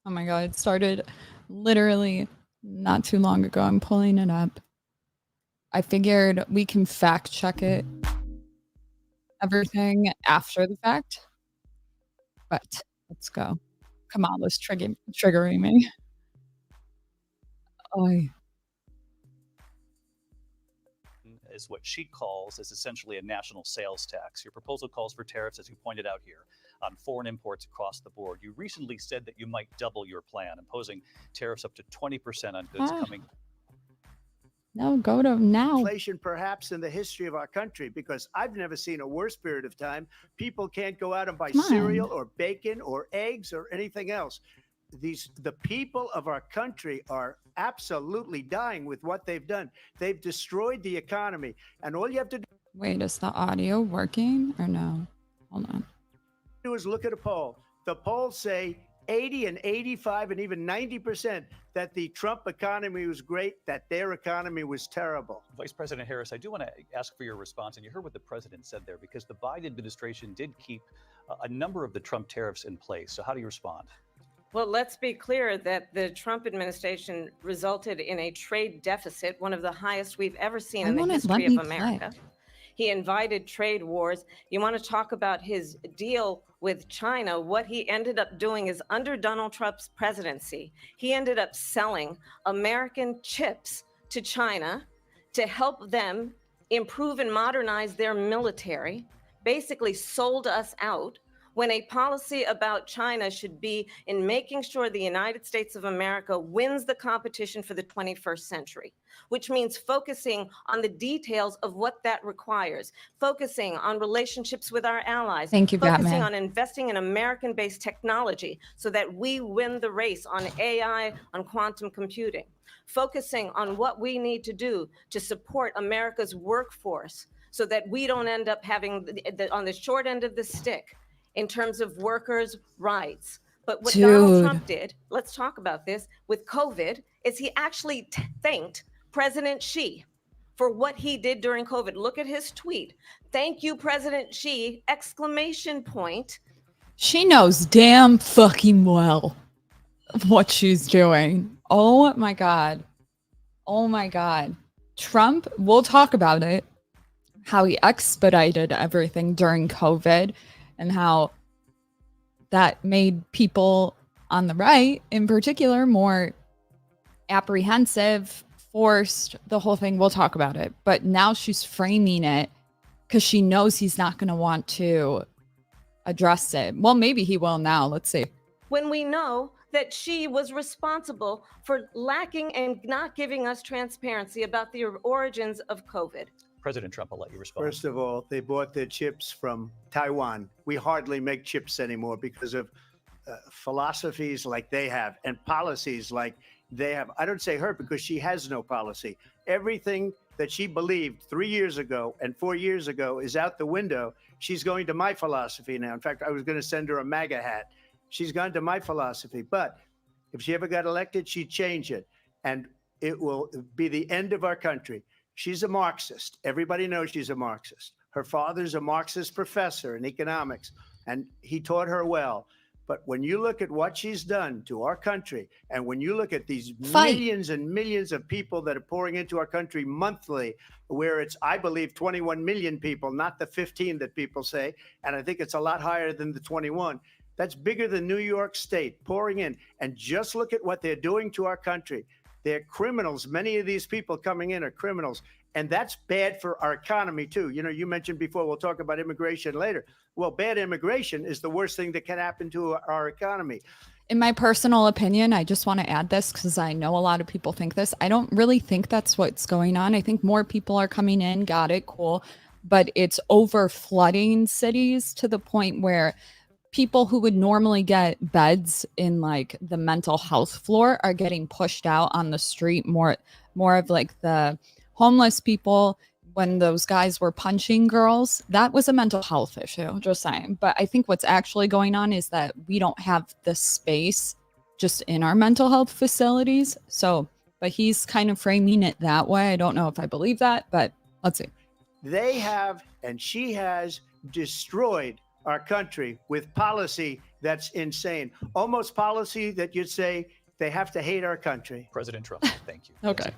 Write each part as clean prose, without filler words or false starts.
Oh my God, it started literally not too long ago. I'm pulling it up. I figured we can fact check it, everything after the fact. But let's go. Kamala's triggering me. Oh, is what she calls is essentially a national sales tax. Your proposal calls for tariffs, as you pointed out here, on foreign imports across the board. You recently said that you might double your plan, imposing tariffs up to 20% on goods coming. No, go to now. Inflation perhaps in the history of our country, because I've never seen a worse period of time. People can't go out and buy cereal or bacon or eggs or anything else. The people of our country are absolutely dying with what they've done. They've destroyed the economy, and all you have to Wait, is the audio working or no? Hold on. do is look at a poll. The polls say 80 and 85 and even 90% that the Trump economy was great, that their economy was terrible. Vice President Harris, I do want to ask for your response, and you heard what the president said there, because the Biden administration did keep a number of the Trump tariffs in place. So how do you respond? Well, let's be clear that the Trump administration resulted in a trade deficit, one of the highest we've ever seen in the history of America. He invited trade wars. You want to talk about his deal with China? What he ended up doing is, under Donald Trump's presidency, he ended up selling American chips to China to help them improve and modernize their military, basically sold us out, when a policy about China should be in making sure the United States of America wins the competition for the 21st century, which means focusing on the details of what that requires, focusing on relationships with our allies, focusing on investing in American-based technology so that we win the race on AI, on quantum computing, focusing on what we need to do to support America's workforce so that we don't end up having on the short end of the stick in terms of workers' rights. But what Donald Trump did, let's talk about this, with COVID, is he actually thanked President Xi for what he did during COVID. Look at his tweet. Thank you, President Xi, exclamation point. She knows damn fucking well what she's doing. Oh my God. Oh my God. Trump, we'll talk about it, how he expedited everything during COVID, and how that made people on the right, in particular, more apprehensive, forced, the whole thing. We'll talk about it. But now she's framing it because she knows he's not going to want to address it. Well, maybe he will now. Let's see. When we know that she was responsible for lacking and not giving us transparency about the origins of COVID. President Trump, I'll let you respond. First of all, they bought their chips from Taiwan. We hardly make chips anymore because of philosophies like they have and policies like they have. I don't say her because she has no policy. Everything that she believed 3 years ago and 4 years ago is out the window. She's going to my philosophy now. In fact, I was going to send her a MAGA hat. She's gone to my philosophy. But if she ever got elected, she'd change it. And it will be the end of our country. She's a Marxist. Everybody knows she's a Marxist. Her father's a Marxist professor in economics, and he taught her well. But when you look at what she's done to our country, and when you look at these millions and millions of people that are pouring into our country monthly, where it's, I believe, 21 million people, not the 15 that people say, and I think it's a lot higher than the 21. That's bigger than New York State pouring in. And just look at what they're doing to our country. They're criminals. Many of these people coming in are criminals. And that's bad for our economy, too. You know, you mentioned before, we'll talk about immigration later. Well, bad immigration is the worst thing that can happen to our economy. In my personal opinion, I just want to add this because I know a lot of people think this. I don't really think that's what's going on. I think more people are coming in. Got it. Cool. But it's over flooding cities to the point where people who would normally get beds in like the mental health floor are getting pushed out on the street. More of like the homeless people, when those guys were punching girls, that was a mental health issue, just saying. But I think what's actually going on is that we don't have the space just in our mental health facilities. So, but he's kind of framing it that way. I don't know if I believe that, but let's see. They have, and she has destroyed our country with policy that's insane. Almost policy that you'd say they have to hate our country. President Trump, thank you. Okay.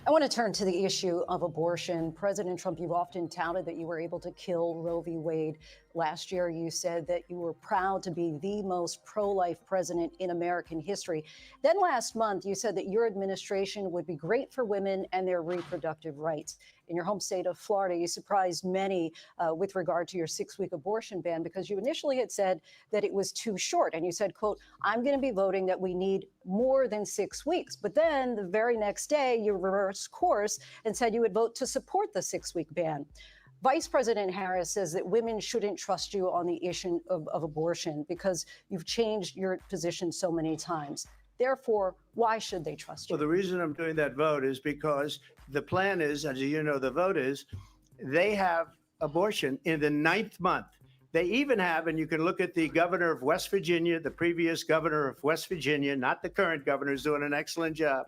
I want to turn to the issue of abortion. President Trump, you've often touted that you were able to kill Roe v. Wade. Last year, you said that you were proud to be the most pro-life president in American history. Then last month, you said that your administration would be great for women and their reproductive rights. In your home state of Florida, you surprised many with regard to your 6-week abortion ban, because you initially had said that it was too short. And you said, quote, I'm going to be voting that we need more than 6 weeks. But then the very next day, you reversed course and said you would vote to support the 6-week ban. Vice President Harris says that women shouldn't trust you on the issue of abortion because you've changed your position so many times. Therefore, why should they trust you? Well, the reason I'm doing that vote is because the plan is, as you know, the vote is, they have abortion in the 9th month. They even have, and you can look at the governor of West Virginia, the previous governor of West Virginia, not the current governor, who's doing an excellent job,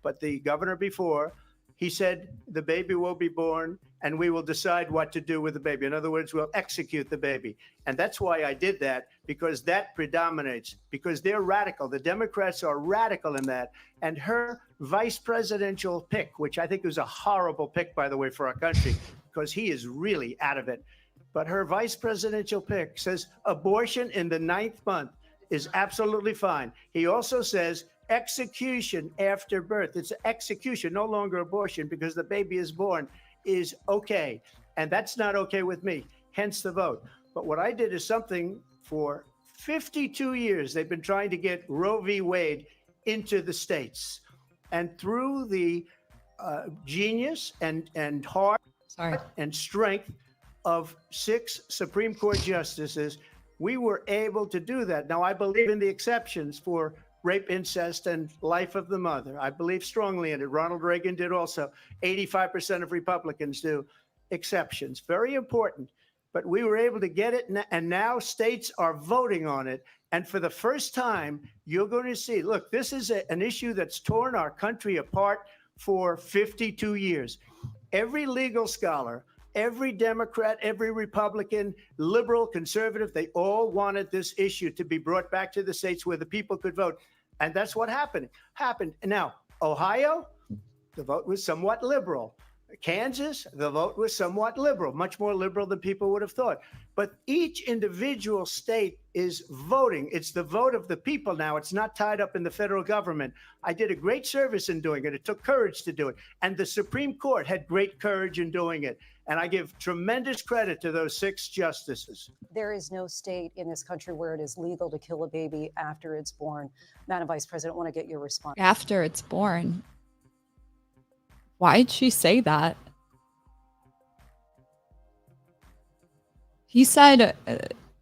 but the governor before, he said the baby will be born and we will decide what to do with the baby. In other words, we'll execute the baby. And that's why I did that, because that predominates, because they're radical. The Democrats are radical in that. And her vice presidential pick, which I think was a horrible pick, by the way, for our country, because he is really out of it. But her vice presidential pick says abortion in the 9th month is absolutely fine. He also says execution after birth. It's execution, no longer abortion, because the baby is born, is okay. And that's not okay with me, hence the vote. But what I did is something for 52 years. They've been trying to get Roe v. Wade into the states. And through the genius and heart and strength of 6 Supreme Court justices, we were able to do that. Now, I believe in the exceptions for rape, incest, and life of the mother. I believe strongly in it. Ronald Reagan did also. 85% of Republicans do. Exceptions, very important. But we were able to get it, and now states are voting on it. And for the first time, you're going to see, look, this is an issue that's torn our country apart for 52 years. Every legal scholar, every Democrat, every Republican, liberal, conservative, they all wanted this issue to be brought back to the states where the people could vote. And that's what happened. Now, Ohio, the vote was somewhat liberal. Kansas, the vote was somewhat liberal, much more liberal than people would have thought. But each individual state is voting. It's the vote of the people now. It's not tied up in the federal government. I did a great service in doing it. It took courage to do it. And the Supreme Court had great courage in doing it. And I give tremendous credit to those 6 justices. There is no state in this country where it is legal to kill a baby after it's born. Madam Vice President, I want to get your response. After it's born. Why'd she say that? He said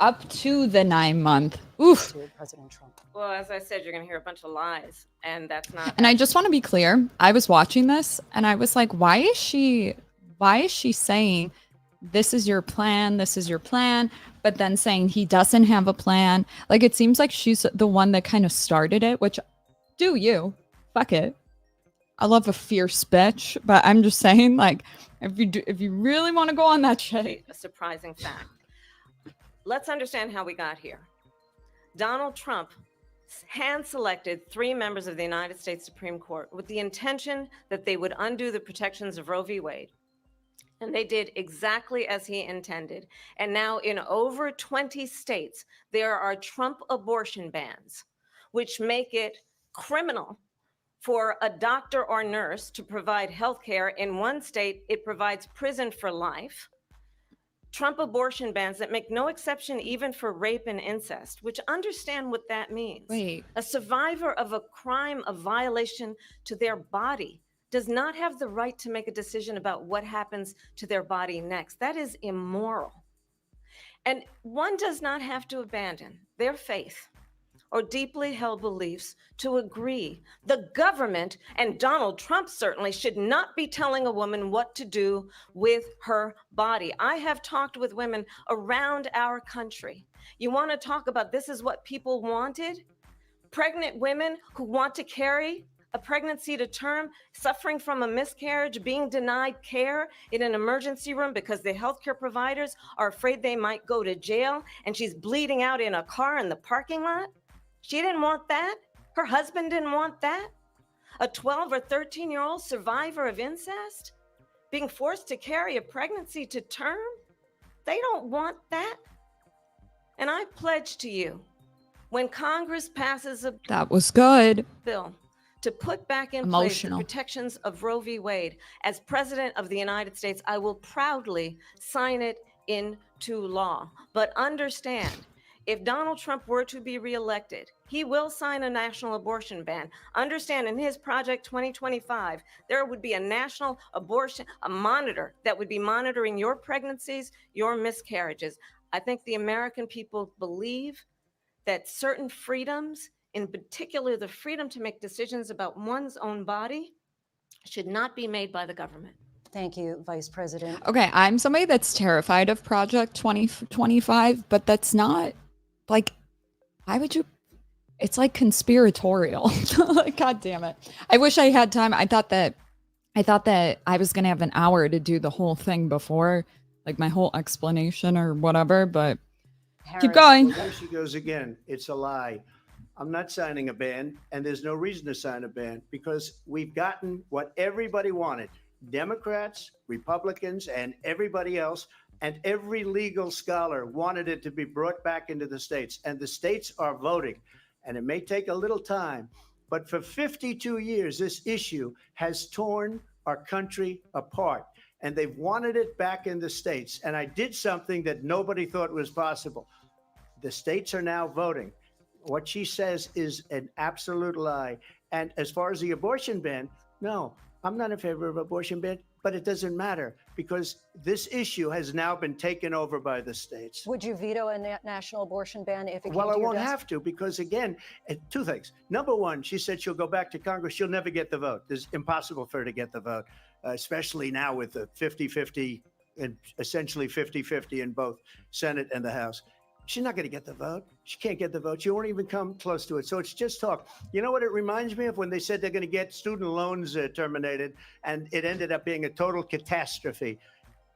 up to the 9 month. Oof. President Trump. Well, as I said, you're going to hear a bunch of lies, and that's not. And I just want to be clear. I was watching this and I was like, why is she saying this is your plan? This is your plan. But then saying he doesn't have a plan. Like, it seems like she's the one that kind of started it, which do you? Fuck it. I love a fierce bitch, but I'm just saying, like, if you really want to go on that shit. A surprising fact. Let's understand how we got here. Donald Trump hand-selected 3 members of the United States Supreme Court with the intention that they would undo the protections of Roe v. Wade. And they did exactly as he intended. And now in over 20 states, there are Trump abortion bans, which make it criminal for a doctor or nurse to provide health care. In one state, it provides prison for life. Trump abortion bans that make no exception even for rape and incest, which understand what that means. Wait. A survivor of a crime of violation to their body does not have the right to make a decision about what happens to their body next. That is immoral. And one does not have to abandon their faith or deeply held beliefs to agree. The government, and Donald Trump certainly, should not be telling a woman what to do with her body. I have talked with women around our country. You want to talk about this is what people wanted? Pregnant women who want to carry a pregnancy to term, suffering from a miscarriage, being denied care in an emergency room because the healthcare providers are afraid they might go to jail, and she's bleeding out in a car in the parking lot? She didn't want that. Her husband didn't want that. A 12 or 13-year-old survivor of incest being forced to carry a pregnancy to term? They don't want that. And I pledge to you, when Congress passes a That was good. bill to put back in place the protections of Roe v. Wade, as President of the United States, I will proudly sign it into law. But understand, if Donald Trump were to be reelected, he will sign a national abortion ban. Understand, in his Project 2025, there would be a national abortion, a monitor that would be monitoring your pregnancies, your miscarriages. I think the American people believe that certain freedoms, in particular the freedom to make decisions about one's own body, should not be made by the government. Thank you, Vice President. Okay, I'm somebody that's terrified of Project 2025, but that's not, like, why would you? It's like conspiratorial. Like, God damn it. I wish I had time. I thought that I was going to have an hour to do the whole thing before, like my whole explanation or whatever, but keep going. Well, there she goes again. It's a lie. I'm not signing a ban, and there's no reason to sign a ban because we've gotten what everybody wanted. Democrats, Republicans, and everybody else, and every legal scholar wanted it to be brought back into the states, and the states are voting. And it may take a little time, but for 52 years, this issue has torn our country apart, and they've wanted it back in the states. And I did something that nobody thought was possible. The states are now voting. What she says is an absolute lie. And as far as the abortion ban, no, I'm not in favor of abortion ban, but it doesn't matter because this issue has now been taken over by the states. Would you veto a national abortion ban if it came to your Well, I won't desk? have to because, again, two things. Number one, she said she'll go back to Congress. She'll never get the vote. It's impossible for her to get the vote, especially now with the 50-50 and essentially 50-50 in both Senate and the House. She's not going to get the vote. She can't get the vote. She won't even come close to it. So it's just talk. You know what it reminds me of when they said they're going to get student loans terminated, and it ended up being a total catastrophe.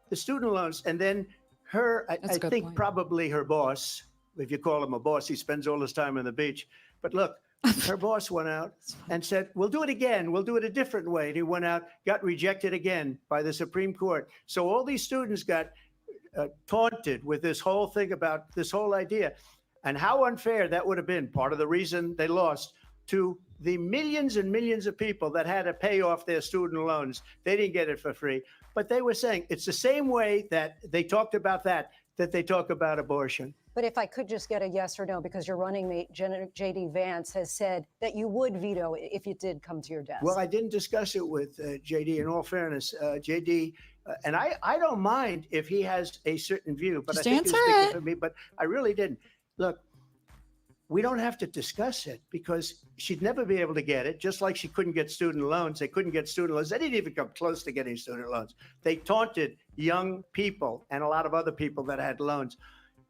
The student loans, and then her, I think probably her boss, if you call him a boss, he spends all his time on the beach. But look, her boss went out and said, we'll do it again. We'll do it a different way. And he went out, got rejected again by the Supreme Court. So all these students got taunted with this whole thing about this whole idea and how unfair that would have been. Part of the reason they lost to the millions and millions of people that had to pay off their student loans. They didn't get it for free, but they were saying it's the same way that they talked about that they talk about abortion. But if I could just get a yes or no, because your running mate, J.D. Vance, has said that you would veto it if it did come to your desk. Well, I didn't discuss it with J.D. In all fairness, J.D., and I don't mind if he has a certain view, but just I think he's answer speaking it. for me, but I really didn't. Look, we don't have to discuss it because she'd never be able to get it, just like she couldn't get student loans. They couldn't get student loans. They didn't even come close to getting student loans. They taunted young people and a lot of other people that had loans.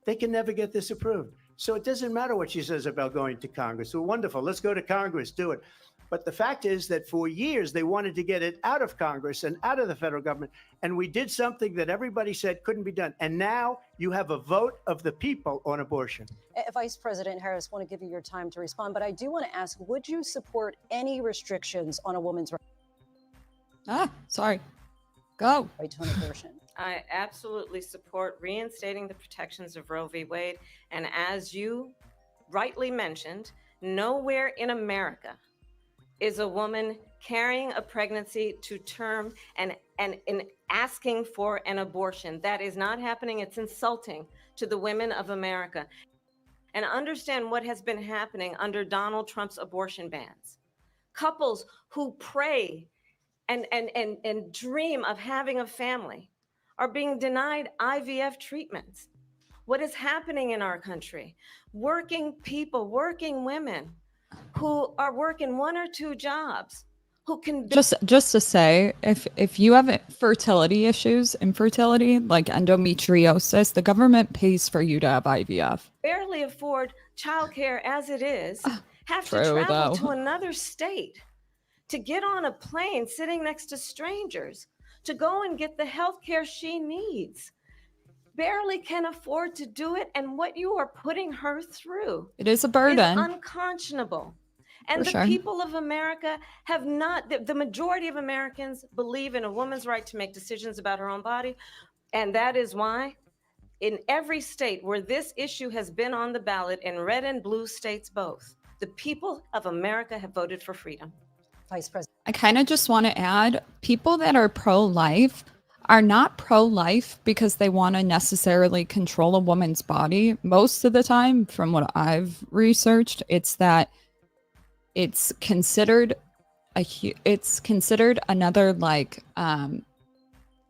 They can never get this approved. So it doesn't matter what she says about going to Congress. So wonderful. Let's go to Congress, do it. But the fact is that for years, they wanted to get it out of Congress and out of the federal government. And we did something that everybody said couldn't be done. And now you have a vote of the people on abortion. Vice President Harris, I want to give you your time to respond, but I do want to ask, would you support any restrictions on a woman's right to an abortion? I absolutely support reinstating the protections of Roe v. Wade. And as you rightly mentioned, nowhere in America is a woman carrying a pregnancy to term and asking for an abortion. That is not happening. It's insulting to the women of America. And understand what has been happening under Donald Trump's abortion bans. Couples who pray and dream of having a family are being denied IVF treatments. What is happening in our country? Working people, working women who are working one or two jobs, who can just to say, if you have fertility issues, infertility, like endometriosis, the government pays for you to have IVF. Barely afford childcare as it is, have to travel to another state to get on a plane sitting next to strangers, to go and get the health care she needs. Barely can afford to do it, and what you are putting her through, it is a burden, is unconscionable. And the people of America have not, the majority of Americans believe in a woman's right to make decisions about her own body. And that is why in every state where this issue has been on the ballot, in red and blue states both, the people of America have voted for freedom. Vice President. I kind of just want to add, people that are pro-life are not pro-life because they want to necessarily control a woman's body. Most of the time, from what I've researched, it's that it's considered another, like,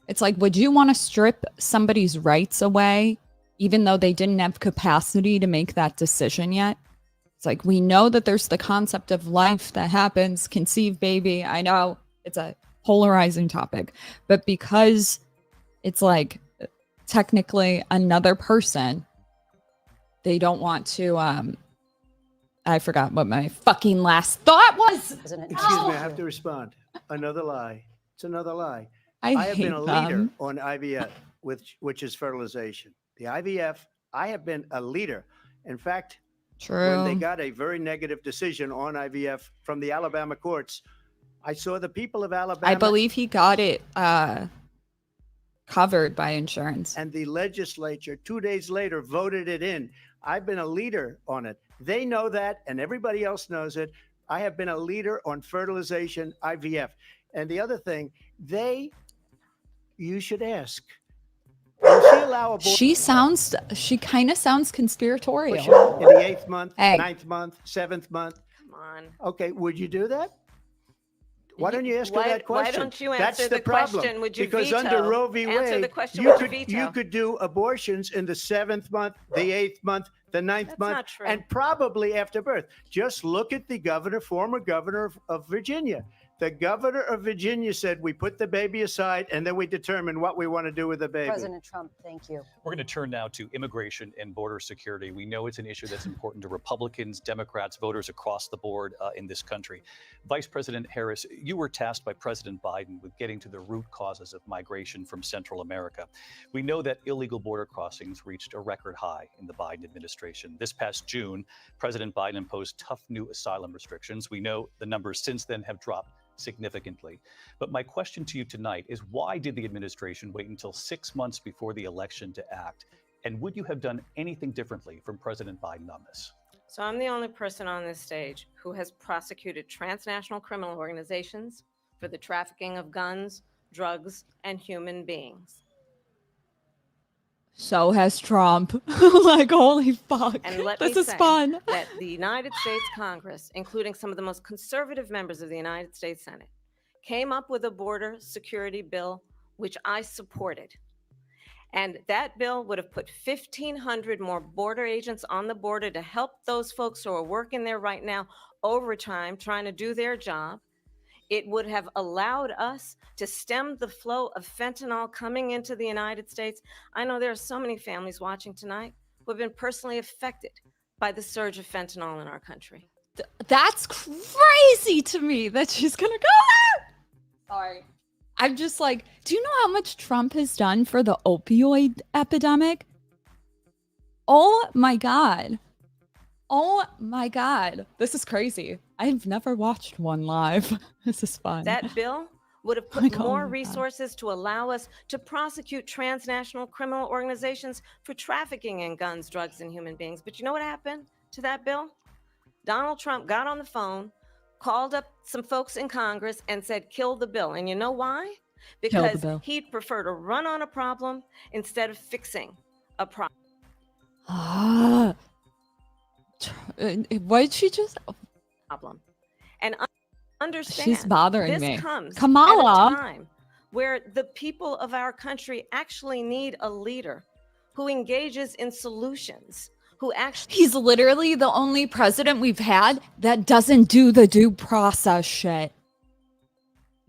it's like, would you want to strip somebody's rights away even though they didn't have capacity to make that decision yet? It's like, we know that there's the concept of life that happens, conceive baby. I know it's a polarizing topic, but because it's like technically another person, they don't want to, I forgot what my fucking last thought was. Excuse me, I have to respond. Another lie. It's another lie. I have been a leader on IVF, which is fertilization. The IVF, I have been a leader. In fact, when they got a very negative decision on IVF from the Alabama courts, I saw the people of Alabama. I believe he got it covered by insurance. And the legislature 2 days later voted it in. I've been a leader on it. They know that, and everybody else knows it. I have been a leader on fertilization, IVF. And the other thing, you should ask. She kind of sounds conspiratorial. In the 8th month, 9th month, 7th month. Come on. Okay, would you do that? Why don't you ask her that question? Why don't you answer the question? Would you because veto? under Roe v. Wade, you could do abortions in the 7th month, the 8th month, the 9th month, and probably after birth. Just look at the former governor of Virginia. The governor of Virginia said, we put the baby aside and then we determine what we want to do with the baby. President Trump, thank you. We're going to turn now to immigration and border security. We know it's an issue that's important to Republicans, Democrats, voters across the board in this country. Vice President Harris, you were tasked by President Biden with getting to the root causes of migration from Central America. We know that illegal border crossings reached a record high in the Biden administration. This past June, President Biden imposed tough new asylum restrictions. We know the numbers since then have dropped significantly. But my question to you tonight is, why did the administration wait until 6 months before the election to act? And would you have done anything differently from President Biden on this? So I'm the only person on this stage who has prosecuted transnational criminal organizations for the trafficking of guns, drugs, and human beings. So has Trump. Like, holy fuck. And this is fun. That the United States Congress, including some of the most conservative members of the United States Senate, came up with a border security bill, which I supported. And that bill would have put 1,500 more border agents on the border to help those folks who are working there right now overtime, trying to do their job. It would have allowed us to stem the flow of fentanyl coming into the United States. I know there are so many families watching tonight who have been personally affected by the surge of fentanyl in our country. That's crazy to me that she's going to go there. Sorry. I'm just like, do you know how much Trump has done for the opioid epidemic? Oh my God. Oh my God. This is crazy. I've never watched one live. This is fun. That bill would have put more resources to allow us to prosecute transnational criminal organizations for trafficking in guns, drugs, and human beings. But you know what happened to that bill? Donald Trump got on the phone, called up some folks in Congress and said, kill the bill. And you know why? Because he'd prefer to run on a problem instead of fixing a problem. What did she just... Problem. And understand, she's bothering me. This comes Kamala. at a time where the people of our country actually need a leader who engages in solutions, who actually... He's literally the only president we've had that doesn't do the due process shit.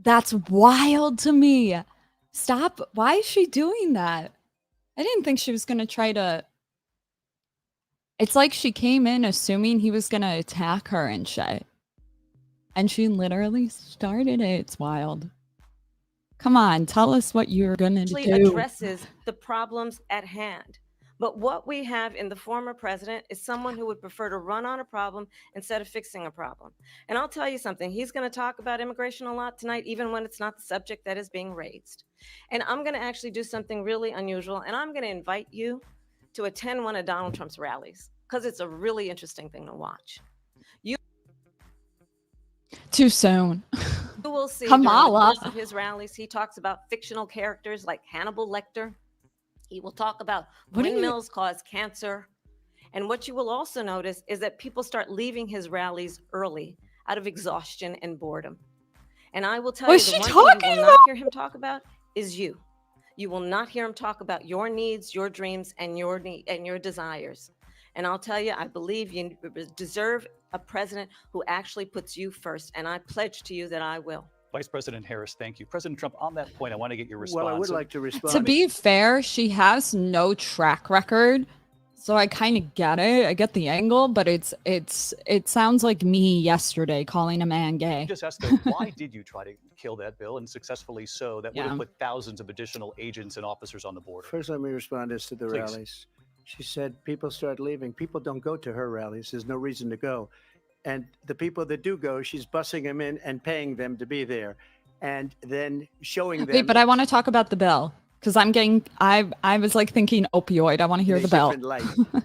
That's wild to me. Stop. Why is she doing that? I didn't think she was going to try to... It's like she came in assuming he was going to attack her and shit. And she literally started it. It's wild. Come on, tell us what you're going to do. Addresses the problems at hand. But what we have in the former president is someone who would prefer to run on a problem instead of fixing a problem. And I'll tell you something, he's going to talk about immigration a lot tonight, even when it's not the subject that is being raised. And I'm going to actually do something really unusual, and I'm going to invite you to attend one of Donald Trump's rallies, because it's a really interesting thing to watch. Too soon. You will see Kamala. during the course of his rallies, he talks about fictional characters like Hannibal Lecter. He will talk about windmills cause cancer. And what you will also notice is that people start leaving his rallies early out of exhaustion and boredom. And I will tell you, the one thing you will not hear him talk about is you. You will not hear him talk about your needs, your dreams, and your desires. And I'll tell you, I believe you deserve a president who actually puts you first. And I pledge to you that I will. Vice President Harris, thank you. President Trump, on that point, I want to get your response. Well, I would like to respond. To be fair, she has no track record. So I kind of get it. I get the angle, but it sounds like me yesterday calling a man gay. Just ask them, why did you try to kill that bill, and successfully so? That would have put thousands of additional agents and officers on the border. First, let me respond as to the rallies. She said people start leaving. People don't go to her rallies. There's no reason to go. And the people that do go, she's bussing them in and paying them to be there, and then showing them. Wait, but I want to talk about the bill, because I was like thinking opioid. I want to hear the bill.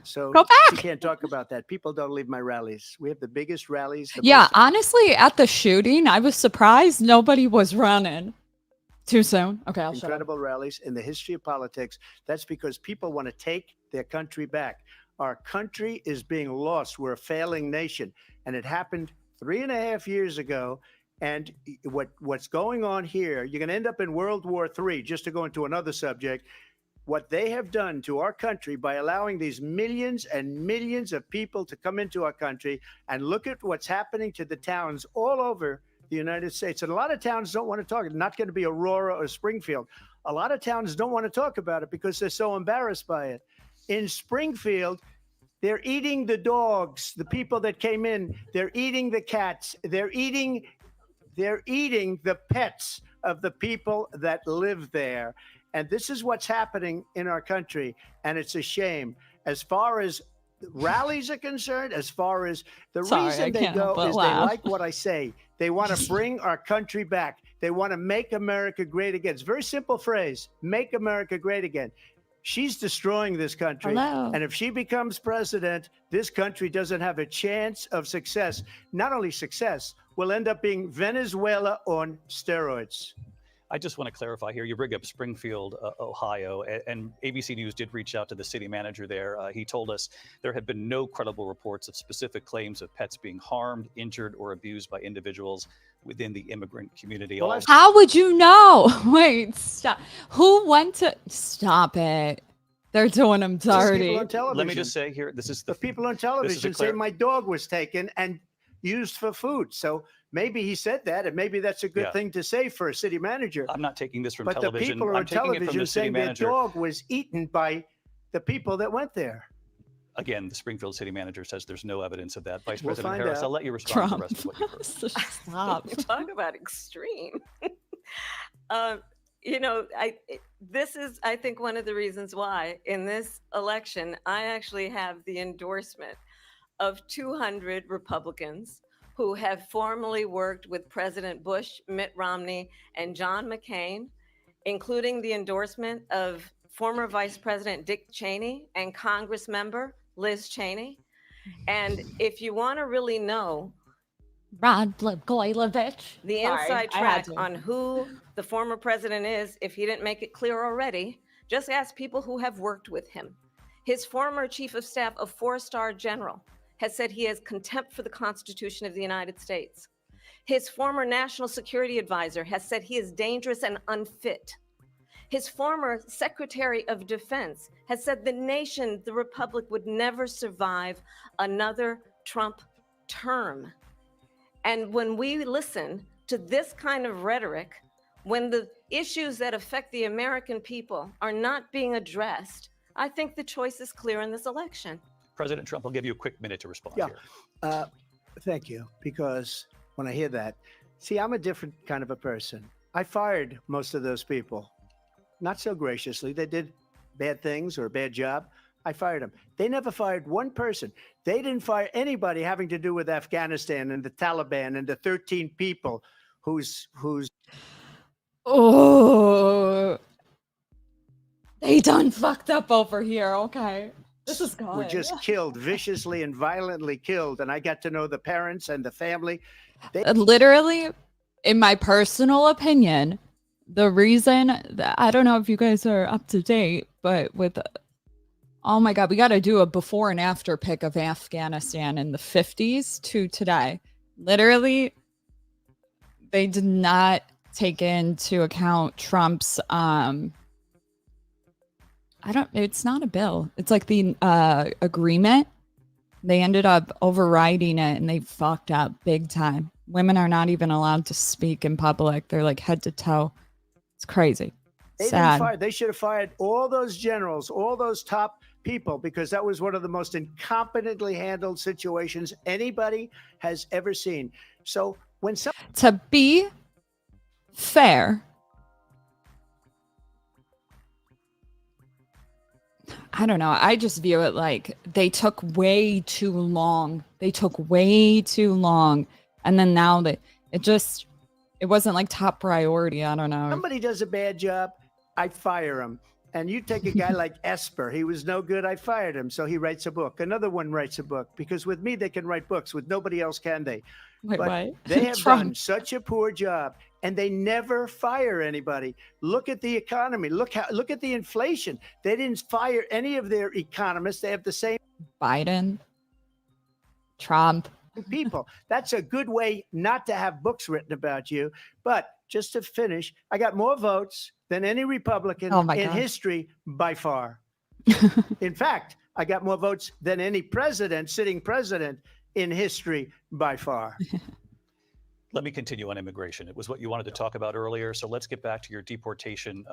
So go back. You can't talk about that. People don't leave my rallies. We have the biggest rallies. Honestly, at the shooting, I was surprised nobody was running. Too soon. Okay, I'll shut up. Incredible rallies in the history of politics. That's because people want to take their country back. Our country is being lost. We're a failing nation. And it happened 3.5 years ago. And what's going on here, you're going to end up in World War III, just to go into another subject. What they have done to our country by allowing these millions and millions of people to come into our country, and look at what's happening to the towns all over the United States. And a lot of towns don't want to talk. It's not going to be Aurora or Springfield. A lot of towns don't want to talk about it because they're so embarrassed by it. In Springfield, they're eating the dogs, the people that came in. They're eating the cats. They're eating the pets of the people that live there. And this is what's happening in our country. And it's a shame. As far as rallies are concerned, as far as the reason they go is they like what I say. They want to bring our country back. They want to make America great again. It's a very simple phrase, make America great again. She's destroying this country. Hello. And if she becomes president, this country doesn't have a chance of success. Not only success, we'll end up being Venezuela on steroids. I just want to clarify here. You bring up Springfield, Ohio, and ABC News did reach out to the city manager there. He told us there have been no credible reports of specific claims of pets being harmed, injured, or abused by individuals within the immigrant community. Well, how would you know? Wait, stop. Who went to... Stop it. They're doing them dirty. Let me just say here, this is the people on television say my dog was taken and used for food. So maybe he said that, and maybe that's a good thing to say for a city manager. I'm not taking this from television. But the people on television saying their dog was eaten by the people that went there. Again, the Springfield city manager says there's no evidence of that. Vice President Harris, I'll let you respond to the rest of what you heard. Stop. Talk about extreme. This is, I think, one of the reasons why in this election, I actually have the endorsement of 200 Republicans who have formerly worked with President Bush, Mitt Romney, and John McCain, including the endorsement of former Vice President Dick Cheney and Congress member Liz Cheney. And if you want to really know Rod Blagojevich, the inside track on who the former president is, if he didn't make it clear already, just ask people who have worked with him. His former chief of staff, a 4-star general, has said he has contempt for the Constitution of the United States. His former national security advisor has said he is dangerous and unfit. His former Secretary of Defense has said the nation, the Republic, would never survive another Trump term. And when we listen to this kind of rhetoric, when the issues that affect the American people are not being addressed, I think the choice is clear in this election. President Trump, I'll give you a quick minute to respond here. Thank you, because when I hear that. See, I'm a different kind of a person. I fired most of those people, not so graciously. They did bad things or a bad job. I fired them. They never fired one person. They didn't fire anybody having to do with Afghanistan and the Taliban and the 13 people who's Oh, they done fucked up over here. Okay. This is good. were just killed, viciously and violently killed. And I got to know the parents and the family. Literally, in my personal opinion, the reason that I don't know if you guys are up to date, but with oh my God, we got to do a before and after pic of Afghanistan in the 50s to today. Literally, they did not take into account Trump's it's not a bill. It's like the agreement. They ended up overriding it and they fucked up big time. Women are not even allowed to speak in public. They're like head to toe. It's crazy. They didn't fire. They should have fired all those generals, all those top people, because that was one of the most incompetently handled situations anybody has ever seen. So when to be fair, I don't know. I just view it like they took way too long. And then now that it wasn't like top priority. I don't know. Somebody does a bad job, I fire him. And you take a guy like Esper, he was no good, I fired him. So he writes a book. Another one writes a book, because with me, they can write books. With nobody else can they? Wait, but what? They have done such a poor job, and they never fire anybody. Look at the economy. Look at the inflation. They didn't fire any of their economists. They have the same Biden, Trump people. That's a good way not to have books written about you. But just to finish, I got more votes than any Republican in history by far. In fact, I got more votes than any sitting president in history by far. Let me continue on immigration. It was what you wanted to talk about earlier. So let's get back to your deportation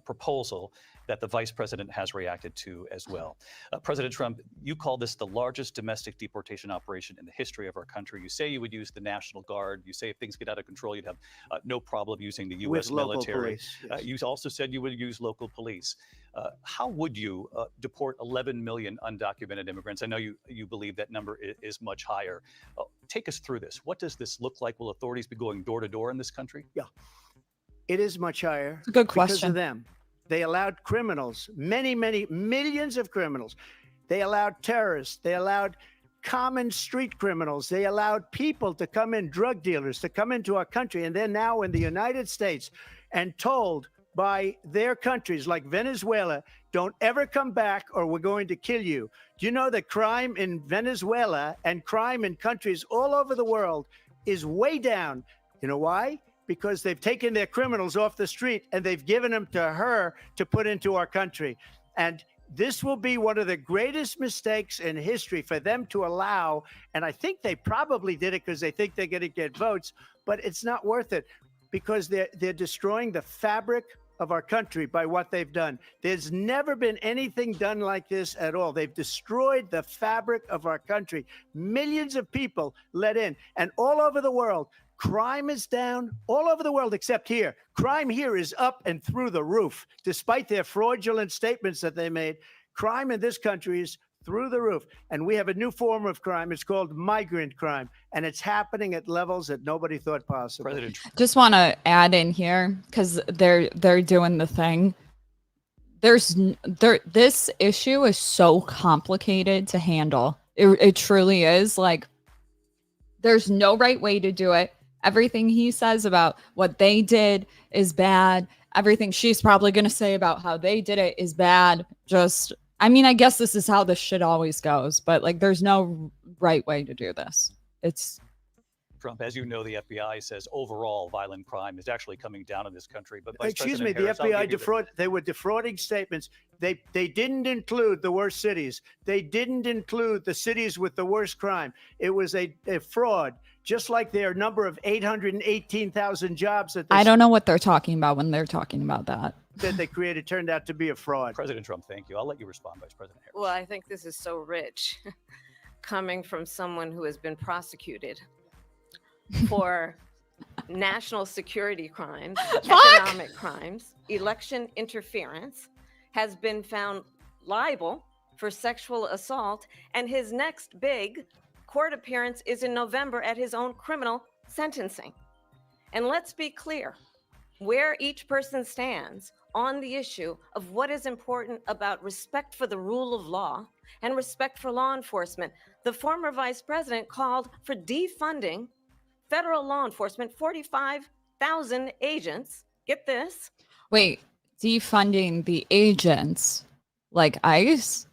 proposal that the vice president has reacted to as well. President Trump, you call this the largest domestic deportation operation in the history of our country. You say you would use the National Guard. You say if things get out of control, you'd have no problem using the U.S. military. Police, yes. You also said you would use local police. How would you deport 11 million undocumented immigrants? I know you believe that number is much higher. Take us through this. What does this look like? Will authorities be going door to door in this country? Yeah. It is much higher. It's a good question. Because of them. They allowed criminals, many, many millions of criminals. They allowed terrorists. They allowed common street criminals. They allowed people to come in, drug dealers, to come into our country. And they're now in the United States and told by their countries like Venezuela, don't ever come back or we're going to kill you. Do you know that crime in Venezuela and crime in countries all over the world is way down? You know why? Because they've taken their criminals off the street and they've given them to her to put into our country. And this will be one of the greatest mistakes in history for them to allow. And I think they probably did it because they think they're going to get votes, but it's not worth it because they're destroying the fabric of our country by what they've done. There's never been anything done like this at all. They've destroyed the fabric of our country. Millions of people let in, and all over the world, crime is down all over the world except here. Crime here is up and through the roof. Despite their fraudulent statements that they made, crime in this country is through the roof. And we have a new form of crime. It's called migrant crime. And it's happening at levels that nobody thought possible. Just want to add in here, because they're doing the thing. This issue is so complicated to handle. It truly is. Like, there's no right way to do it. Everything he says about what they did is bad. Everything she's probably going to say about how they did it is bad. I mean, I guess this is how this shit always goes, but like, there's no right way to do this. It's Trump, as you know, the FBI says overall violent crime is actually coming down in this country. But excuse me, the FBI they were defrauding statements. They didn't include the worst cities. They didn't include the cities with the worst crime. It was a fraud, just like their number of 818,000 jobs that I don't know what they're talking about when they're talking about that they created turned out to be a fraud. President Trump, thank you. I'll let you respond, Vice President Harris. Well, I think this is so rich coming from someone who has been prosecuted for national security crimes, economic crimes, election interference, has been found liable for sexual assault, and his next big court appearance is in November at his own criminal sentencing. And let's be clear where each person stands on the issue of what is important about respect for the rule of law and respect for law enforcement. The former vice president called for defunding federal law enforcement, 45,000 agents. Get this. Wait, defunding the agents like ICE?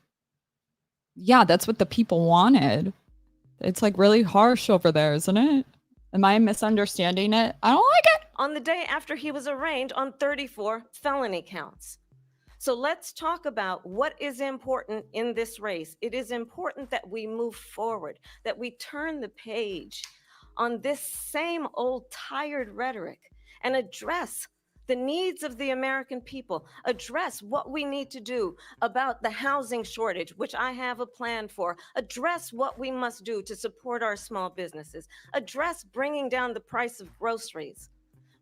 Yeah, that's what the people wanted. It's like really harsh over there, isn't it? Am I misunderstanding it? I don't like it. On the day after he was arraigned on 34 felony counts. So let's talk about what is important in this race. It is important that we move forward, that we turn the page on this same old tired rhetoric and address the needs of the American people, address what we need to do about the housing shortage, which I have a plan for, address what we must do to support our small businesses, address bringing down the price of groceries.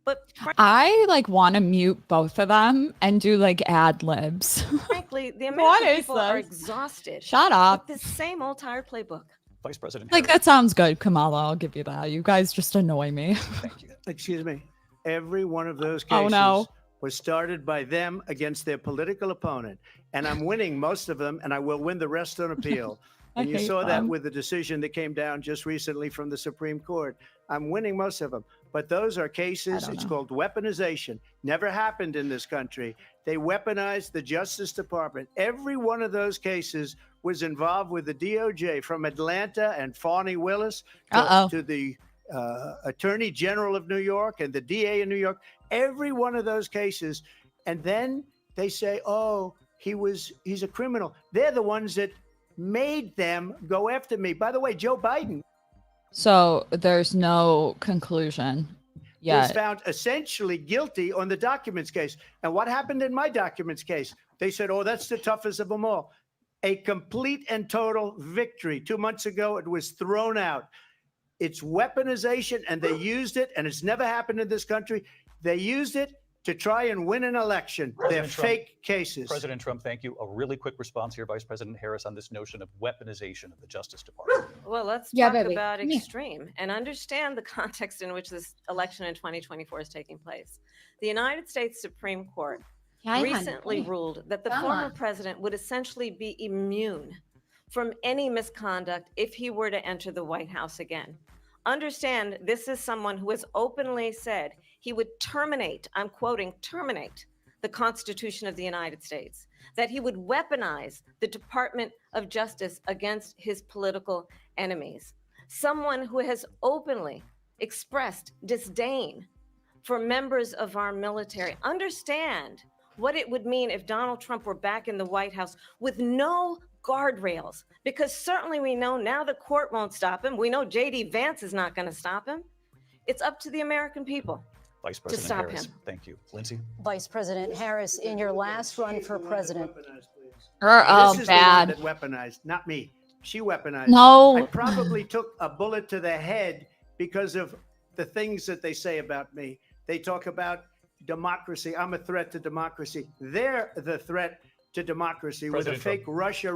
But I want to mute both of them and do ad libs. Frankly, the American people are exhausted. Shut up. With this same old tired playbook. Vice President. That sounds good, Kamala. I'll give you that. You guys just annoy me. Thank you. Excuse me. Every one of those cases was started by them against their political opponent. And I'm winning most of them, and I will win the rest on appeal. And you saw that with the decision that came down just recently from the Supreme Court. I'm winning most of them. But those are cases, it's called weaponization. Never happened in this country. They weaponized the Justice Department. Every one of those cases was involved with the DOJ, from Atlanta and Fani Willis to the Attorney General of New York and the DA in New York. Every one of those cases. And then they say, oh, he's a criminal. They're the ones that made them go after me. By the way, Joe Biden. So there's no conclusion yet. Was found essentially guilty on the documents case. And what happened in my documents case? They said, oh, that's the toughest of them all. A complete and total victory. 2 months ago, it was thrown out. It's weaponization, and they used it, and it's never happened in this country. They used it to try and win an election. They're fake cases. President Trump, thank you. A really quick response here, Vice President Harris, on this notion of weaponization of the Justice Department. Well, let's talk about extreme and understand the context in which this election in 2024 is taking place. The United States Supreme Court recently ruled that the former president would essentially be immune from any misconduct if he were to enter the White House again. Understand, this is someone who has openly said he would terminate, I'm quoting, terminate the Constitution of the United States, that he would weaponize the Department of Justice against his political enemies. Someone who has openly expressed disdain for members of our military. Understand what it would mean if Donald Trump were back in the White House with no guardrails, because certainly we know now the court won't stop him. We know J.D. Vance is not going to stop him. It's up to the American people. Vice President to stop Harris, him. Thank you. Lindsay? Vice President Harris, in your last run for president. This is the one that weaponized, not me. She weaponized. No. I probably took a bullet to the head because of the things that they say about me. They talk about democracy. I'm a threat to democracy. They're the threat to democracy with a fake Russia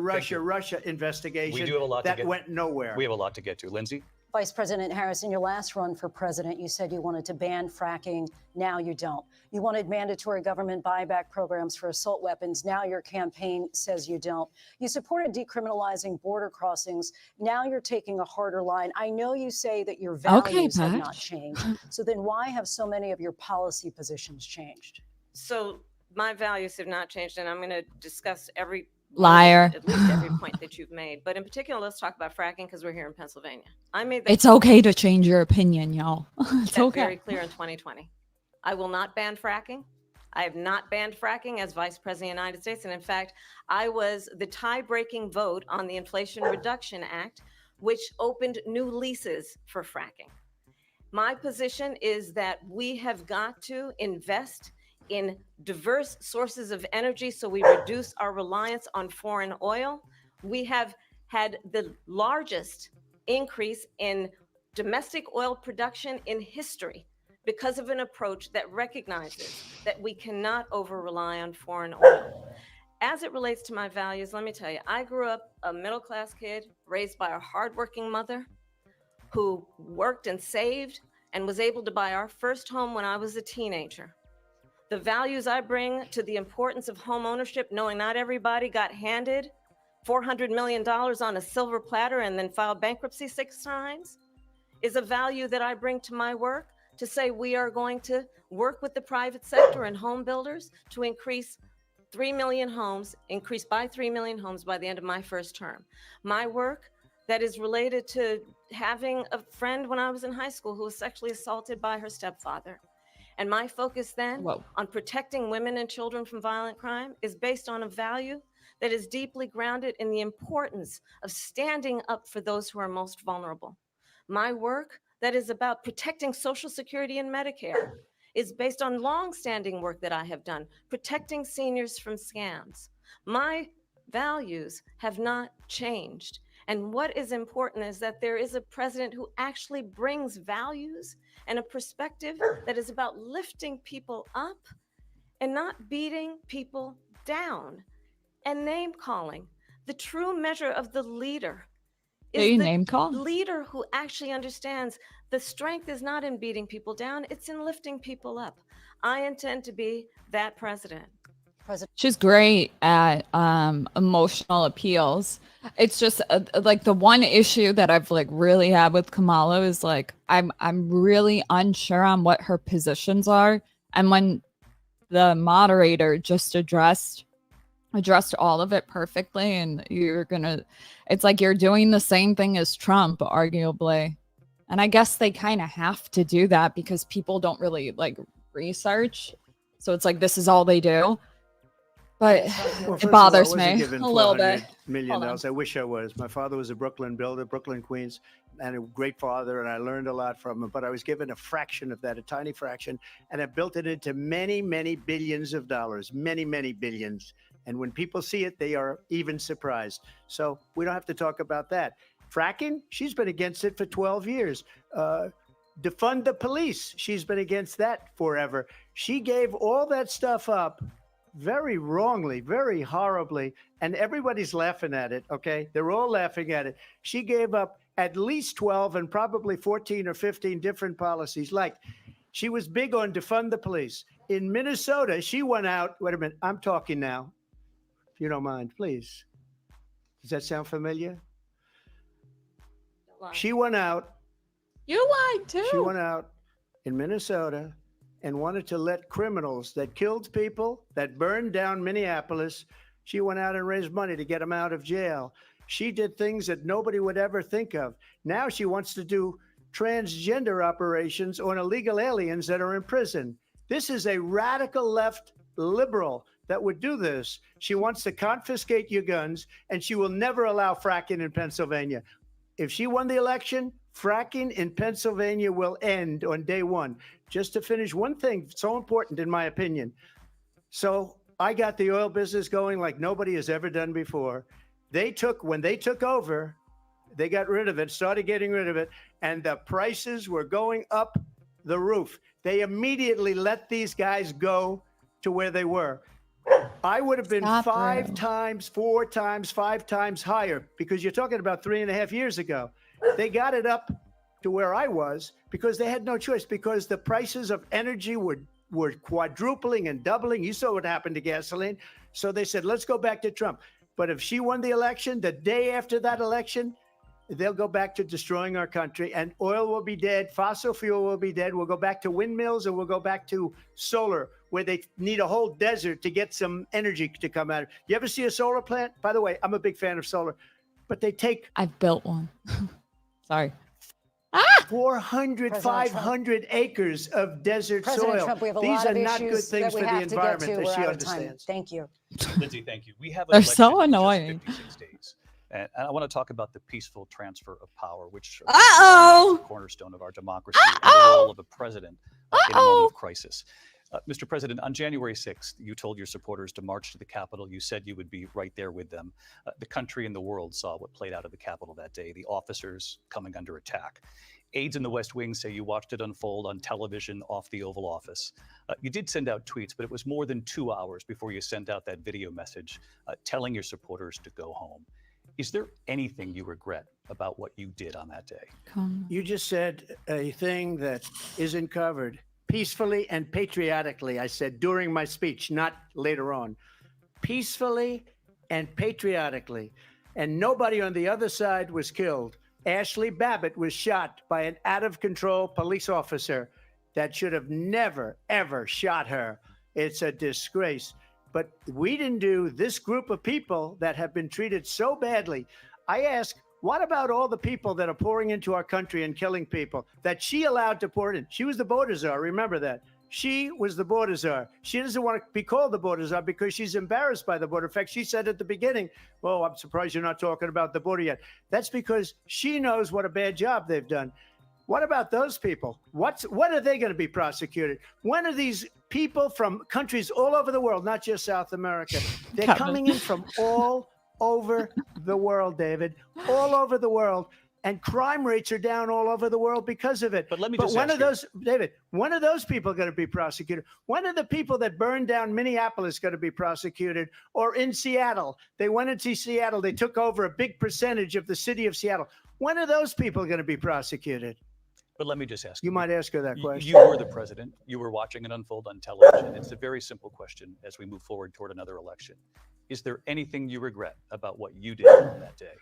investigation we do have a lot that went nowhere. We have a lot to get to. Lindsay? Vice President Harris, in your last run for president, you said you wanted to ban fracking. Now you don't. You wanted mandatory government buyback programs for assault weapons. Now your campaign says you don't. You supported decriminalizing border crossings. Now you're taking a harder line. I know you say that your values have not changed. So then why have so many of your policy positions changed? So my values have not changed, and I'm going to discuss at least every point that you've made. But in particular, let's talk about fracking, because we're here in Pennsylvania. I made that it's okay to change your opinion, y'all. It's okay. Very clear in 2020. I will not ban fracking. I have not banned fracking as Vice President of the United States. And in fact, I was the tie-breaking vote on the Inflation Reduction Act, which opened new leases for fracking. My position is that we have got to invest in diverse sources of energy so we reduce our reliance on foreign oil. We have had the largest increase in domestic oil production in history because of an approach that recognizes that we cannot over-rely on foreign oil. As it relates to my values, let me tell you, I grew up a middle-class kid raised by a hardworking mother who worked and saved and was able to buy our first home when I was a teenager. The values I bring to the importance of home ownership, knowing not everybody got handed $400 million on a silver platter and then filed bankruptcy 6 times, is a value that I bring to my work to say we are going to work with the private sector and home builders to increase 3 million homes, increase by 3 million homes by the end of my first term. My work that is related to having a friend when I was in high school who was sexually assaulted by her stepfather. And my focus then on protecting women and children from violent crime is based on a value that is deeply grounded in the importance of standing up for those who are most vulnerable. My work that is about protecting Social Security and Medicare is based on long-standing work that I have done, protecting seniors from scams. My values have not changed. And what is important is that there is a president who actually brings values and a perspective that is about lifting people up and not beating people down. And name calling. The true measure of the leader is the leader who actually understands the strength is not in beating people down, it's in lifting people up. I intend to be that president. She's great at emotional appeals. It's just like the one issue that I've like really had with Kamala is like I'm really unsure on what her positions are. And when the moderator just addressed all of it perfectly, and it's like you're doing the same thing as Trump, arguably. And I guess they kind of have to do that because people don't really like research. So it's like this is all they do. But it bothers me a little bit. $400 million. I wish I was. My father was a Brooklyn builder, Brooklyn, Queens, and a great father, and I learned a lot from him. But I was given a fraction of that, a tiny fraction, and I built it into many, many billions of dollars, many, many billions. And when people see it, they are even surprised. So we don't have to talk about that. Fracking, she's been against it for 12 years. Defund the police, she's been against that forever. She gave all that stuff up very wrongly, very horribly, and everybody's laughing at it, okay? They're all laughing at it. She gave up at least 12 and probably 14 or 15 different policies. Like, she was big on defund the police. In Minnesota, she went out, wait a minute, I'm talking now, if you don't mind, please. Does that sound familiar? She went out. You lied too. She went out in Minnesota and wanted to let criminals that killed people, that burned down Minneapolis, she went out and raised money to get them out of jail. She did things that nobody would ever think of. Now she wants to do transgender operations on illegal aliens that are in prison. This is a radical left liberal that would do this. She wants to confiscate your guns, and she will never allow fracking in Pennsylvania. If she won the election, fracking in Pennsylvania will end on day one. Just to finish one thing, so important in my opinion. So I got the oil business going like nobody has ever done before. When they took over, they got rid of it, started getting rid of it, and the prices were going up the roof. They immediately let these guys go to where they were. I would have been 5 times, 4 times, 5 times higher, because you're talking about 3.5 years ago. They got it up to where I was because they had no choice, because the prices of energy were quadrupling and doubling. You saw what happened to gasoline. So they said, let's go back to Trump. But if she won the election, the day after that election, they'll go back to destroying our country, and oil will be dead. Fossil fuel will be dead. We'll go back to windmills, and we'll go back to solar, where they need a whole desert to get some energy to come out. You ever see a solar plant? By the way, I'm a big fan of solar, but they take... I've built one. Sorry. 400, 500 acres of desert soil. Trump, we have a These lot are of not good issues things that we for the have to get to. environment that she We're out of time. understands. Thank you. Lindsay, thank you. We have They're so annoying. 56 days. And I want to talk about the peaceful transfer of power, which is Uh-oh. the cornerstone of our democracy and the role of a president in a moment of crisis. Mr. President, on January 6th, you told your supporters to march to the Capitol. You said you would be right there with them. The country and the world saw what played out at the Capitol that day, the officers coming under attack. Aides in the West Wing say you watched it unfold on television off the Oval Office. You did send out tweets, but it was more than 2 hours before you sent out that video message telling your supporters to go home. Is there anything you regret about what you did on that day? You just said a thing that isn't covered. Peacefully and patriotically, I said during my speech, not later on. Peacefully and patriotically. And nobody on the other side was killed. Ashley Babbitt was shot by an out-of-control police officer that should have never, ever shot her. It's a disgrace. But we didn't do this group of people that have been treated so badly. I ask, what about all the people that are pouring into our country and killing people that she allowed to pour in? She was the border czar. Remember that. She was the border czar. She doesn't want to be called the border czar because she's embarrassed by the border. In fact, she said at the beginning, well, I'm surprised you're not talking about the border yet. That's because she knows what a bad job they've done. What about those people? When are they going to be prosecuted? When are these people from countries all over the world, not just South America? They're coming in from all over the world, David, all over the world. And crime rates are down all over the world because of it. But let me just ask David, when are those people going to be prosecuted? When are the people that burned down Minneapolis going to be prosecuted? Or in Seattle? They went into Seattle. They took over a big percentage of the city of Seattle. When are those people going to be prosecuted? But let me just ask you. You might ask her that question. You were the president. You were watching it unfold on television. It's a very simple question as we move forward toward another election. Is there anything you regret about what you did on that day?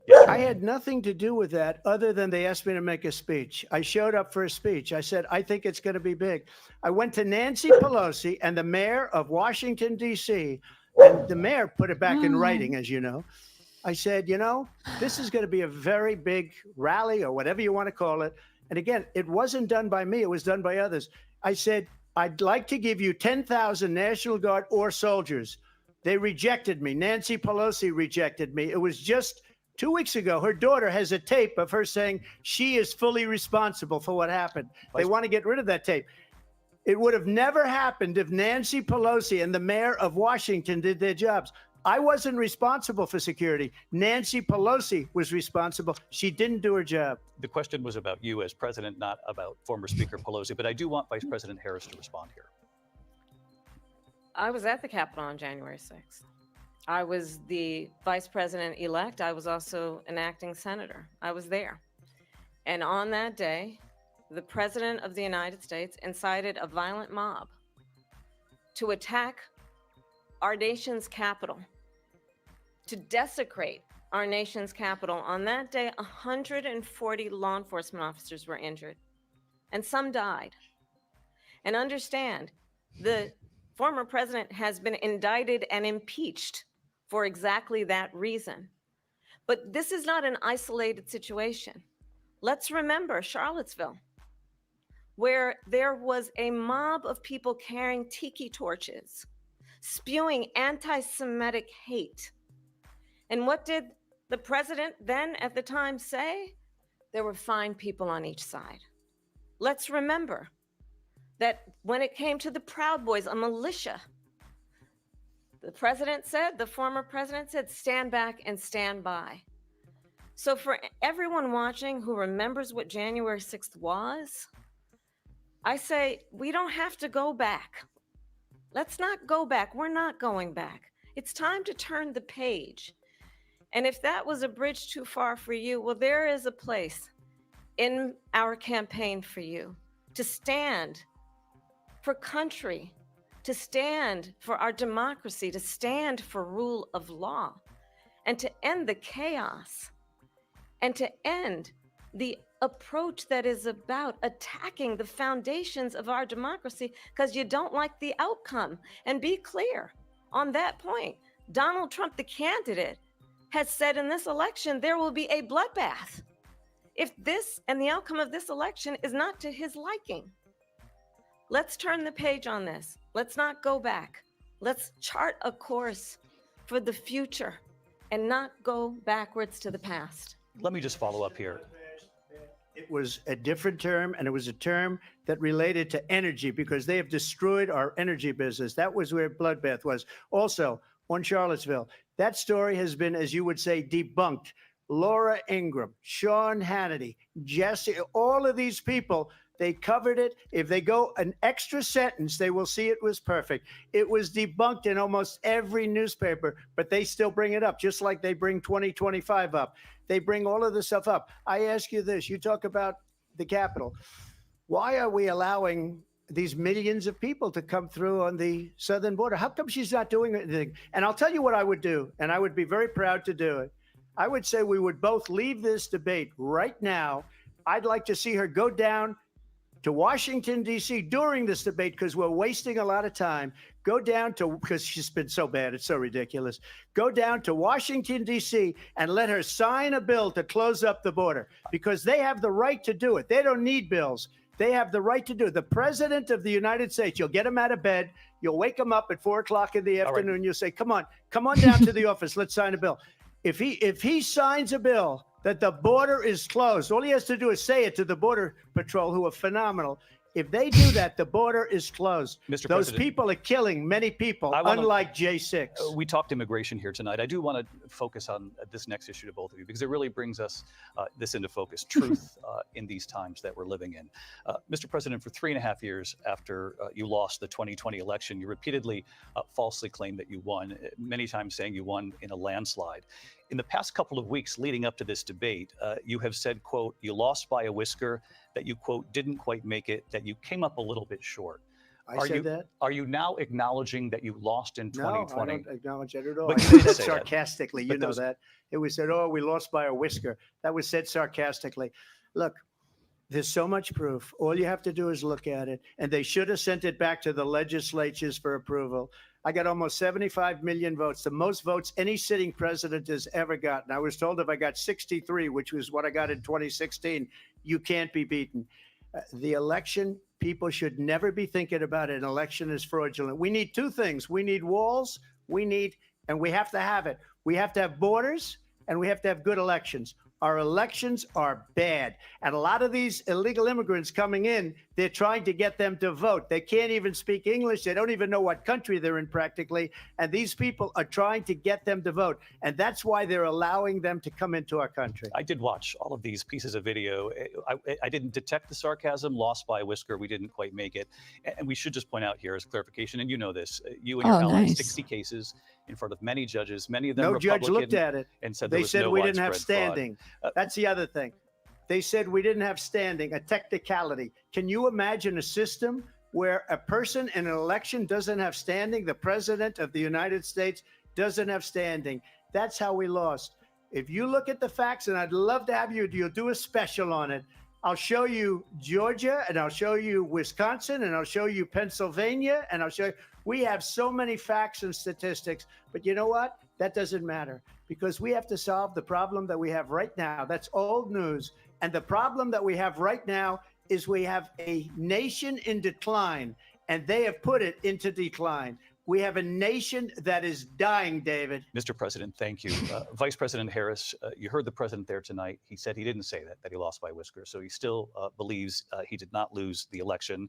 Yes, I had nothing to do with that other than they asked me to make a speech. I showed up for a speech. I said, I think it's going to be big. I went to Nancy Pelosi and the mayor of Washington, D.C., and the mayor put it back in writing, as you know. I said, this is going to be a very big rally or whatever you want to call it. And again, it wasn't done by me. It was done by others. I said, I'd like to give you 10,000 National Guard or soldiers. They rejected me. Nancy Pelosi rejected me. It was just 2 weeks ago. Her daughter has a tape of her saying she is fully responsible for what happened. They want to get rid of that tape. It would have never happened if Nancy Pelosi and the mayor of Washington did their jobs. I wasn't responsible for security. Nancy Pelosi was responsible. She didn't do her job. The question was about you as president, not about former Speaker Pelosi, but I do want Vice President Harris to respond here. I was at the Capitol on January 6th. I was the vice president-elect. I was also an acting senator. I was there. And on that day, the president of the United States incited a violent mob to attack our nation's capital, to desecrate our nation's capital. On that day, 140 law enforcement officers were injured, and some died. And understand, the former president has been indicted and impeached for exactly that reason. But this is not an isolated situation. Let's remember Charlottesville, where there was a mob of people carrying tiki torches, spewing anti-Semitic hate. And what did the president then at the time say? There were fine people on each side. Let's remember that when it came to the Proud Boys, a militia, the former president said, stand back and stand by. So for everyone watching who remembers what January 6th was, I say, we don't have to go back. Let's not go back. We're not going back. It's time to turn the page. And if that was a bridge too far for you, well, there is a place in our campaign for you to stand for country, to stand for our democracy, to stand for rule of law, and to end the chaos, and to end the approach that is about attacking the foundations of our democracy because you don't like the outcome. And be clear on that point. Donald Trump, the candidate, has said in this election there will be a bloodbath if this and the outcome of this election is not to his liking. Let's turn the page on this. Let's not go back. Let's chart a course for the future and not go backwards to the past. Let me just follow up here. It was a different term, and it was a term that related to energy because they have destroyed our energy business. That was where bloodbath was. Also, on Charlottesville, that story has been, as you would say, debunked. Laura Ingraham, Sean Hannity, Jesse, all of these people, they covered it. If they go an extra sentence, they will see it was perfect. It was debunked in almost every newspaper, but they still bring it up, just like they bring 2025 up. They bring all of this stuff up. I ask you this, you talk about the Capitol. Why are we allowing these millions of people to come through on the southern border? How come she's not doing anything? And I'll tell you what I would do, and I would be very proud to do it. I would say we would both leave this debate right now. I'd like to see her go down to Washington, D.C. during this debate, because we're wasting a lot of time. Go down to, because she's been so bad, it's so ridiculous. Go down to Washington, D.C. and let her sign a bill to close up the border, because they have the right to do it. They don't need bills. They have the right to do it. The president of the United States, you'll get him out of bed. You'll wake him up at 4 o'clock in the afternoon. Right. You'll say, come on down to the office. Let's sign a bill. If he signs a bill that the border is closed, all he has to do is say it to the Border Patrol, who are phenomenal. If they do that, the border is closed. Mr. Those President, people are killing many people, unlike J6. We talked immigration here tonight. I do want to focus on this next issue to both of you, because it really brings us this into focus, truth in these times that we're living in. Mr. President, for 3.5 years after you lost the 2020 election, you repeatedly falsely claimed that you won, many times saying you won in a landslide. In the past couple of weeks leading up to this debate, you have said, quote, you lost by a whisker, that you, quote, didn't quite make it, that you came up a little bit short. I said that? Are you now acknowledging that you lost in 2020? No, I don't acknowledge that at all. But I said that sarcastically. You know that. It was said, oh, we lost by a whisker. That was said sarcastically. Look, there's so much proof. All you have to do is look at it. And they should have sent it back to the legislatures for approval. I got almost 75 million votes, the most votes any sitting president has ever gotten. I was told if I got 63, which was what I got in 2016, you can't be beaten. The election, people should never be thinking about an election as fraudulent. We need two things. We need walls, and we have to have it. We have to have borders, and we have to have good elections. Our elections are bad. And a lot of these illegal immigrants coming in, they're trying to get them to vote. They can't even speak English. They don't even know what country they're in practically. And these people are trying to get them to vote. And that's why they're allowing them to come into our country. I did watch all of these pieces of video. I didn't detect the sarcasm, lost by a whisker. We didn't quite make it. And we should just point out here as clarification, and you know this, you and your allies, 60 cases in front of many judges, many of them no Republican. Judge looked at it and said they said no we didn't have standing. Fraud. That's the other thing. They said we didn't have standing, a technicality. Can you imagine a system where a person in an election doesn't have standing? The president of the United States doesn't have standing. That's how we lost. If you look at the facts, and I'd love to have you'll do a special on it. I'll show you Georgia, and I'll show you Wisconsin, and I'll show you Pennsylvania, and I'll show you. We have so many facts and statistics, but you know what? That doesn't matter, because we have to solve the problem that we have right now. That's old news. And the problem that we have right now is we have a nation in decline, and they have put it into decline. We have a nation that is dying, David. Mr. President, thank you. Vice President Harris, you heard the president there tonight. He said he didn't say that he lost by a whisker. So he still believes he did not lose the election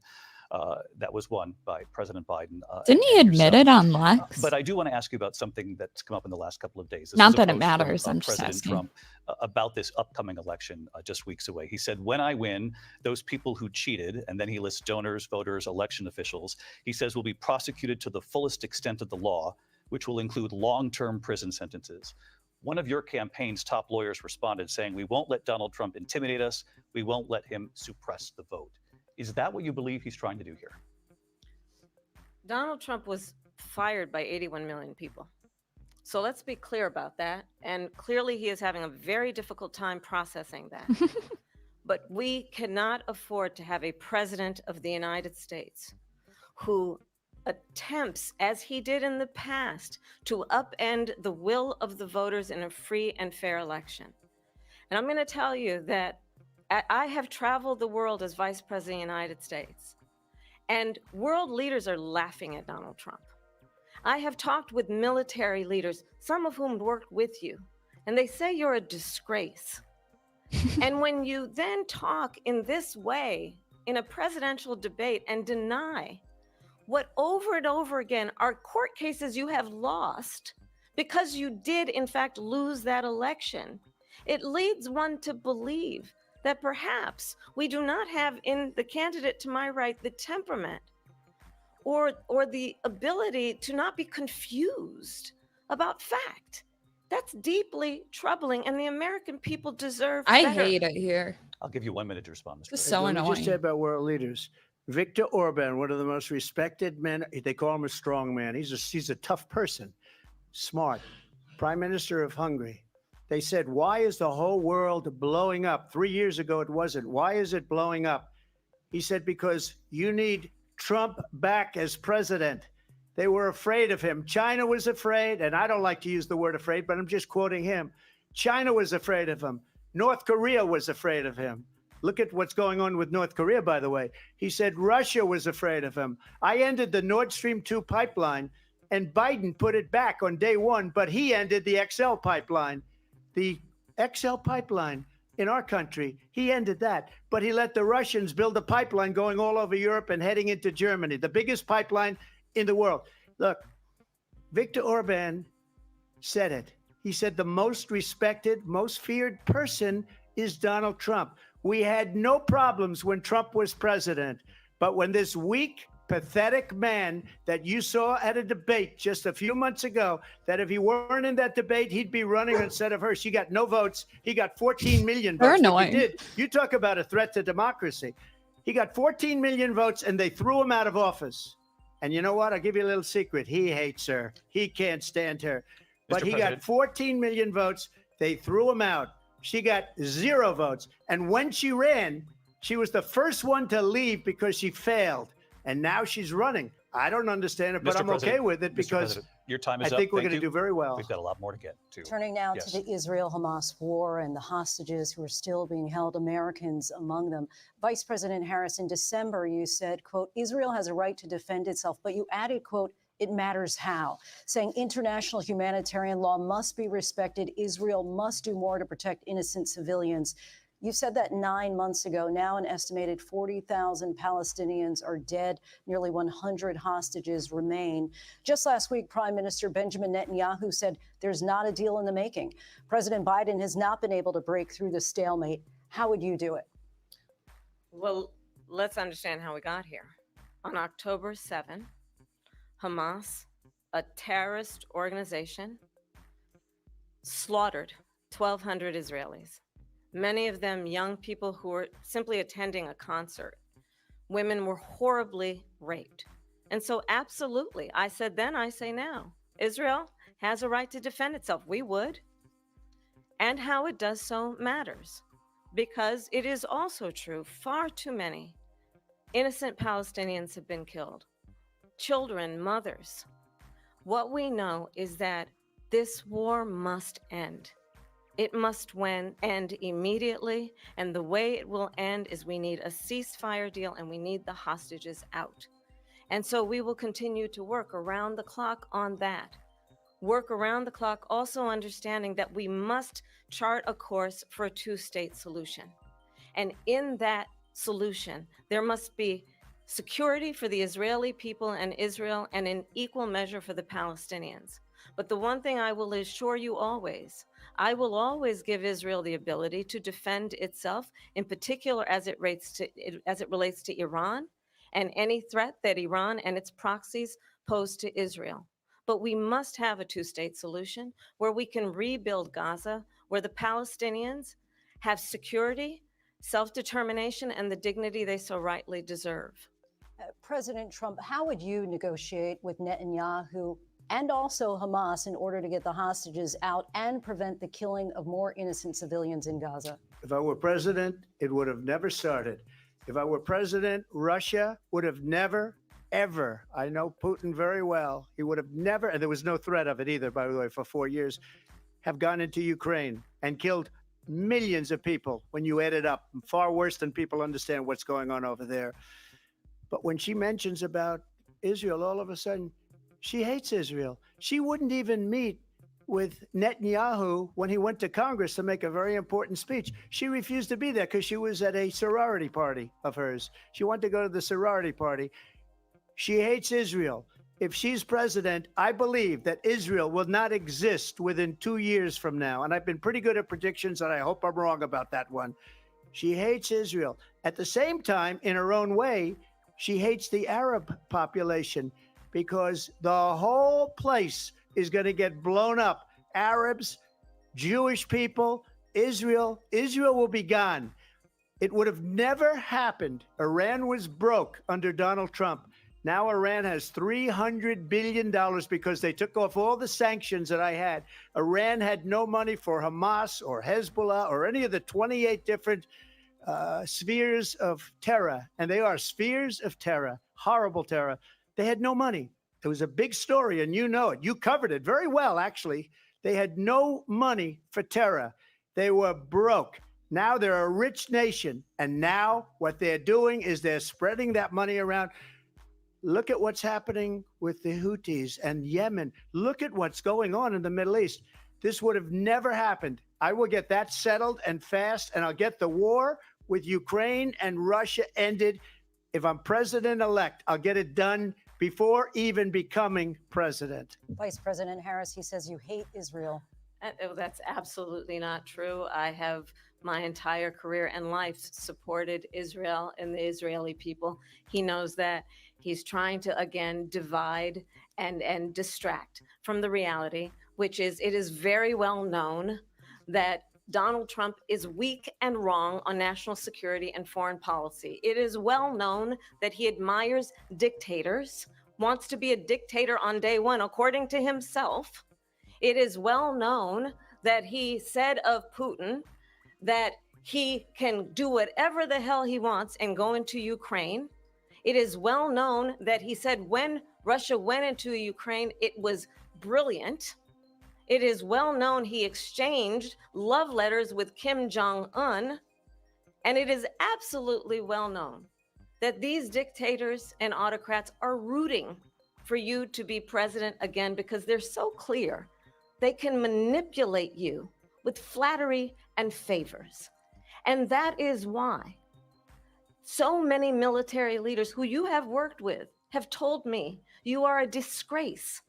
that was won by President Biden. Didn't he admit it on Lex? But I do want to ask you about something that's come up in the last couple of days. Not that it matters. I'm just President asking. Trump about this upcoming election just weeks away. He said, when I win, those people who cheated, and then he lists donors, voters, election officials, he says will be prosecuted to the fullest extent of the law, which will include long-term prison sentences. One of your campaign's top lawyers responded saying, we won't let Donald Trump intimidate us. We won't let him suppress the vote. Is that what you believe he's trying to do here? Donald Trump was fired by 81 million people. So let's be clear about that. And clearly he is having a very difficult time processing that. But we cannot afford to have a president of the United States who attempts, as he did in the past, to upend the will of the voters in a free and fair election. And I'm going to tell you that I have traveled the world as Vice President of the United States, and world leaders are laughing at Donald Trump. I have talked with military leaders, some of whom worked with you, and they say you're a disgrace. And when you then talk in this way in a presidential debate and deny what over and over again are court cases you have lost because you did in fact lose that election, It leads one to believe that perhaps we do not have in the candidate to my right the temperament or the ability to not be confused about fact. That's deeply troubling, and the American people deserve I better. hate it here. I'll give you 1 minute to respond, Mr. This is President. so Let me annoying. just say about world leaders. Viktor Orban, one of the most respected men, they call him a strong man. He's a tough person, smart. Prime Minister of Hungary. They said, why is the whole world blowing up? 3 years ago, it wasn't. Why is it blowing up? He said, because you need Trump back as president. They were afraid of him. China was afraid, and I don't like to use the word afraid, but I'm just quoting him. China was afraid of him. North Korea was afraid of him. Look at what's going on with North Korea, by the way. He said Russia was afraid of him. I ended the Nord Stream 2 pipeline, and Biden put it back on day one, but he ended the XL pipeline. The XL pipeline in our country, he ended that, but he let the Russians build a pipeline going all over Europe and heading into Germany, the biggest pipeline in the world. Look, Viktor Orban said it. He said the most respected, most feared person is Donald Trump. We had no problems when Trump was president, but when this weak, pathetic man that you saw at a debate just a few months ago, that if he weren't in that debate, he'd be running instead of her. She got no votes. He got 14 million votes. They're What he annoying. did, you talk about a threat to democracy. He got 14 million votes, and they threw him out of office. And you know what? I'll give you a little secret. He hates her. He can't stand her. But Mr. he President. got 14 million votes. They threw him out. She got 0 votes. And when she ran, she was the first one to leave because she failed. And now she's running. I don't understand it, but Mr. I'm President, okay with it Mr. because President, your time is I up. think we're Thank going to you. do very well. We've got a lot more to get to. Turning now Yes. to the Israel-Hamas war and the hostages who are still being held, Americans among them. Vice President Harris, in December, you said, quote, Israel has a right to defend itself, but you added, quote, it matters how, saying international humanitarian law must be respected. Israel must do more to protect innocent civilians. You said that 9 months ago. Now an estimated 40,000 Palestinians are dead. Nearly 100 hostages remain. Just last week, Prime Minister Benjamin Netanyahu said there's not a deal in the making. President Biden has not been able to break through the stalemate. How would you do it? Well, let's understand how we got here. On October 7, Hamas, a terrorist organization, slaughtered 1,200 Israelis. Many of them young people who were simply attending a concert. Women were horribly raped. And so absolutely, I said then, I say now, Israel has a right to defend itself. We would. And how it does so matters. Because it is also true, far too many innocent Palestinians have been killed. Children, mothers. What we know is that this war must end. It must end immediately, and the way it will end is we need a ceasefire deal and we need the hostages out. And so we will continue to work around the clock on that. Work around the clock, also understanding that we must chart a course for a two-state solution. And in that solution, there must be security for the Israeli people and Israel, and in equal measure for the Palestinians. But the one thing I will assure you always, I will always give Israel the ability to defend itself, in particular as it relates to Iran and any threat that Iran and its proxies pose to Israel. But we must have a two-state solution where we can rebuild Gaza, where the Palestinians have security, self-determination, and the dignity they so rightly deserve. President Trump, how would you negotiate with Netanyahu and also Hamas in order to get the hostages out and prevent the killing of more innocent civilians in Gaza? If I were president, it would have never started. If I were president, Russia would have never, ever, I know Putin very well, he would have never, and there was no threat of it either, by the way, for 4 years, have gone into Ukraine and killed millions of people when you add it up, far worse than people understand what's going on over there. But when she mentions about Israel, all of a sudden, she hates Israel. She wouldn't even meet with Netanyahu when he went to Congress to make a very important speech. She refused to be there because she was at a sorority party of hers. She wanted to go to the sorority party. She hates Israel. if she's president, I believe that Israel will not exist within 2 years from now. And I've been pretty good at predictions, and I hope I'm wrong about that one. She hates Israel. At the same time, in her own way, she hates the Arab population because the whole place is going to get blown up. Arabs, Jewish people, Israel will be gone. It would have never happened. Iran was broke under Donald Trump. Now Iran has $300 billion because they took off all the sanctions that I had. Iran had no money for Hamas or Hezbollah or any of the 28 different spheres of terror. And they are spheres of terror, horrible terror. They had no money. It was a big story, and you know it. You covered it very well, actually. They had no money for terror. They were broke. Now they're a rich nation. And now what they're doing is they're spreading that money around. Look at what's happening with the Houthis and Yemen. Look at what's going on in the Middle East. This would have never happened. I will get that settled and fast, and I'll get the war with Ukraine and Russia ended. If I'm president-elect, I'll get it done before even becoming president. Vice President Harris, he says you hate Israel. That's absolutely not true. I have my entire career and life supported Israel and the Israeli people. He knows that. He's trying to, again, divide and distract from the reality, which is it is very well known that Donald Trump is weak and wrong on national security and foreign policy. It is well known that he admires dictators, wants to be a dictator on day one, according to himself. It is well known that he said of Putin that he can do whatever the hell he wants and go into Ukraine. It is well known that he said when Russia went into Ukraine, it was brilliant. It is well known he exchanged love letters with Kim Jong-un. And it is absolutely well known that these dictators and autocrats are rooting for you to be president again because they're so clear. They can manipulate you with flattery and favors. And that is why so many military leaders who you have worked with have told me you are a disgrace.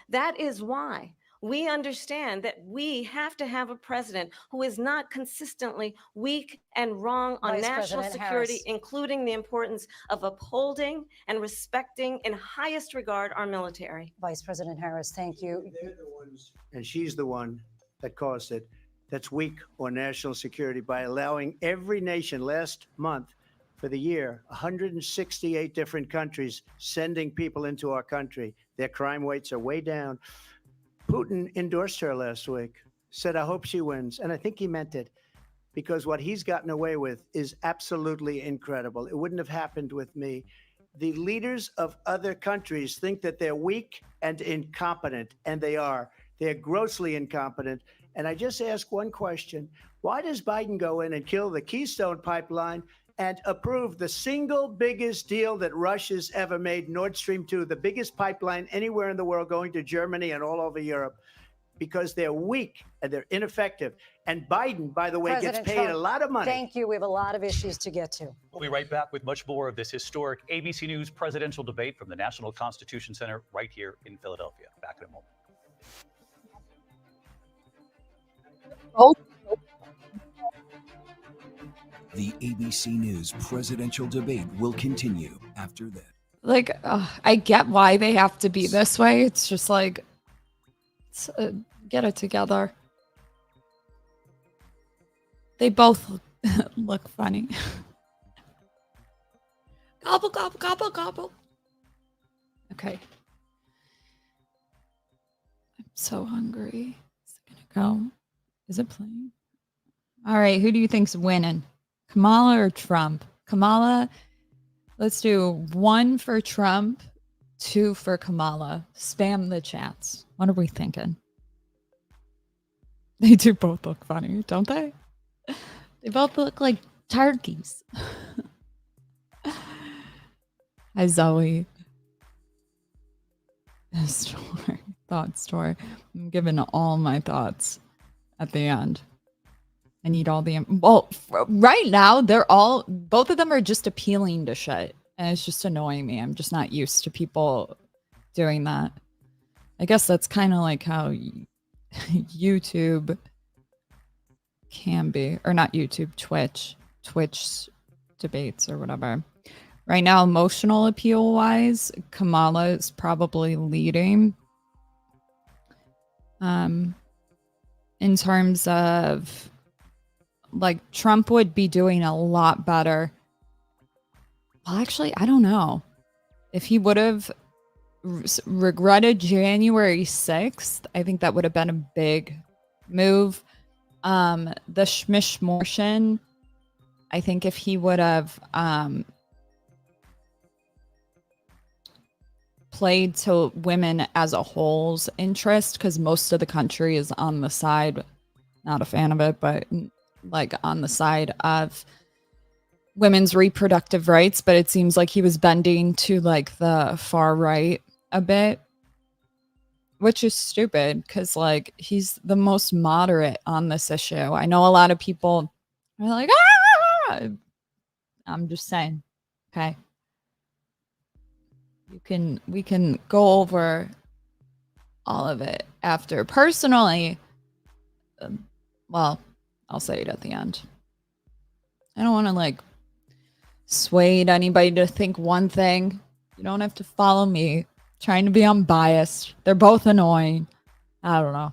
That is why we understand that we have to have a president who is not consistently weak and wrong on national security, including the importance of upholding and respecting in highest regard our military. Vice President Harris, thank you. They're the ones, and she's the one that caused it, that's weak on national security by allowing every nation last month for the year, 168 different countries sending people into our country. Their crime rates are way down. Putin endorsed her last week, said, I hope she wins. And I think he meant it because what he's gotten away with is absolutely incredible. It wouldn't have happened with me. The leaders of other countries think that they're weak and incompetent, and they are. They're grossly incompetent. And I just ask one question. Why does Biden go in and kill the Keystone Pipeline and approve the single biggest deal that Russia's ever made, Nord Stream 2, the biggest pipeline anywhere in the world going to Germany and all over Europe? Because they're weak and they're ineffective. And Biden, by the way, President gets paid Trump, a lot of money. Thank you. We have a lot of issues to get to. We'll be right back with much more of this historic ABC News presidential debate from the National Constitution Center right here in Philadelphia. Back in a moment. The ABC News presidential debate will continue after this. Like, I get why they have to be this way. It's just like, get it together. They both look funny. Gobble, gobble, gobble, gobble. Okay. I'm so hungry. Is it gonna go? Is it playing? All right, who do you think's winning? Kamala or Trump? Kamala, let's do 1 for Trump, 2 for Kamala. Spam the chats. What are we thinking? They do both look funny, don't they? They both look like turkeys. Hi, Zoe. Thought story. I'm giving all my thoughts at the end. I need all the, well, right now both of them are just appealing to shit. And it's just annoying me. I'm just not used to people doing that. I guess that's kind of like how YouTube can be, or not YouTube, Twitch debates or whatever. Right now, emotional appeal wise, Kamala is probably leading. In terms of like Trump would be doing a lot better. Well, actually, I don't know if he would have regretted January 6th. I think that would have been a big move. The Schmishmortion, I think if he would have played to women as a whole's interest, because most of the country is on the side, not a fan of it, but like on the side of women's reproductive rights, but it seems like he was bending to like the far right a bit, which is stupid because like he's the most moderate on this issue. I know a lot of people are like, ah! I'm just saying, okay. We can go over all of it after. Personally, well, I'll say it at the end. I don't want to like sway anybody to think one thing. You don't have to follow me. Trying to be unbiased. They're both annoying. I don't know.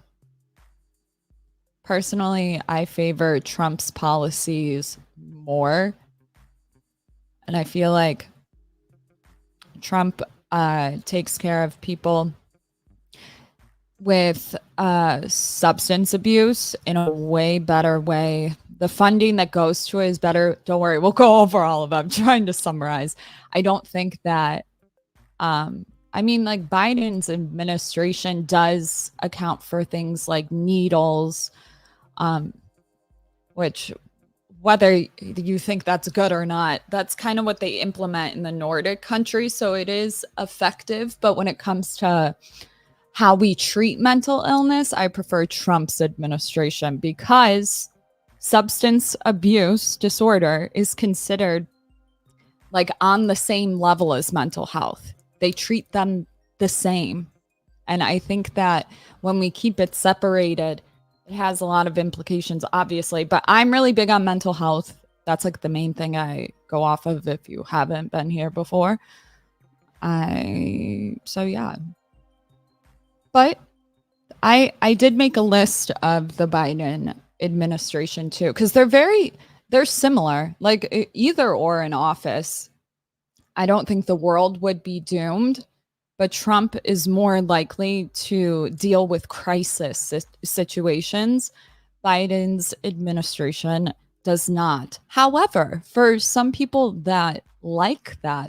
Personally, I favor Trump's policies more. And I feel like Trump takes care of people with substance abuse in a way better way. The funding that goes to it is better. Don't worry, we'll go over all of them. I'm trying to summarize. I don't think that, I mean, like Biden's administration does account for things like needles, which whether you think that's good or not, that's kind of what they implement in the Nordic countries. So it is effective. But when it comes to how we treat mental illness, I prefer Trump's administration because substance abuse disorder is considered like on the same level as mental health. They treat them the same. And I think that when we keep it separated, it has a lot of implications, obviously, but I'm really big on mental health. That's like the main thing I go off of if you haven't been here before. So yeah. But I did make a list of the Biden administration too, because they're similar, like either or in office. I don't think the world would be doomed, but Trump is more likely to deal with crisis situations. Biden's administration does not. However, for some people that,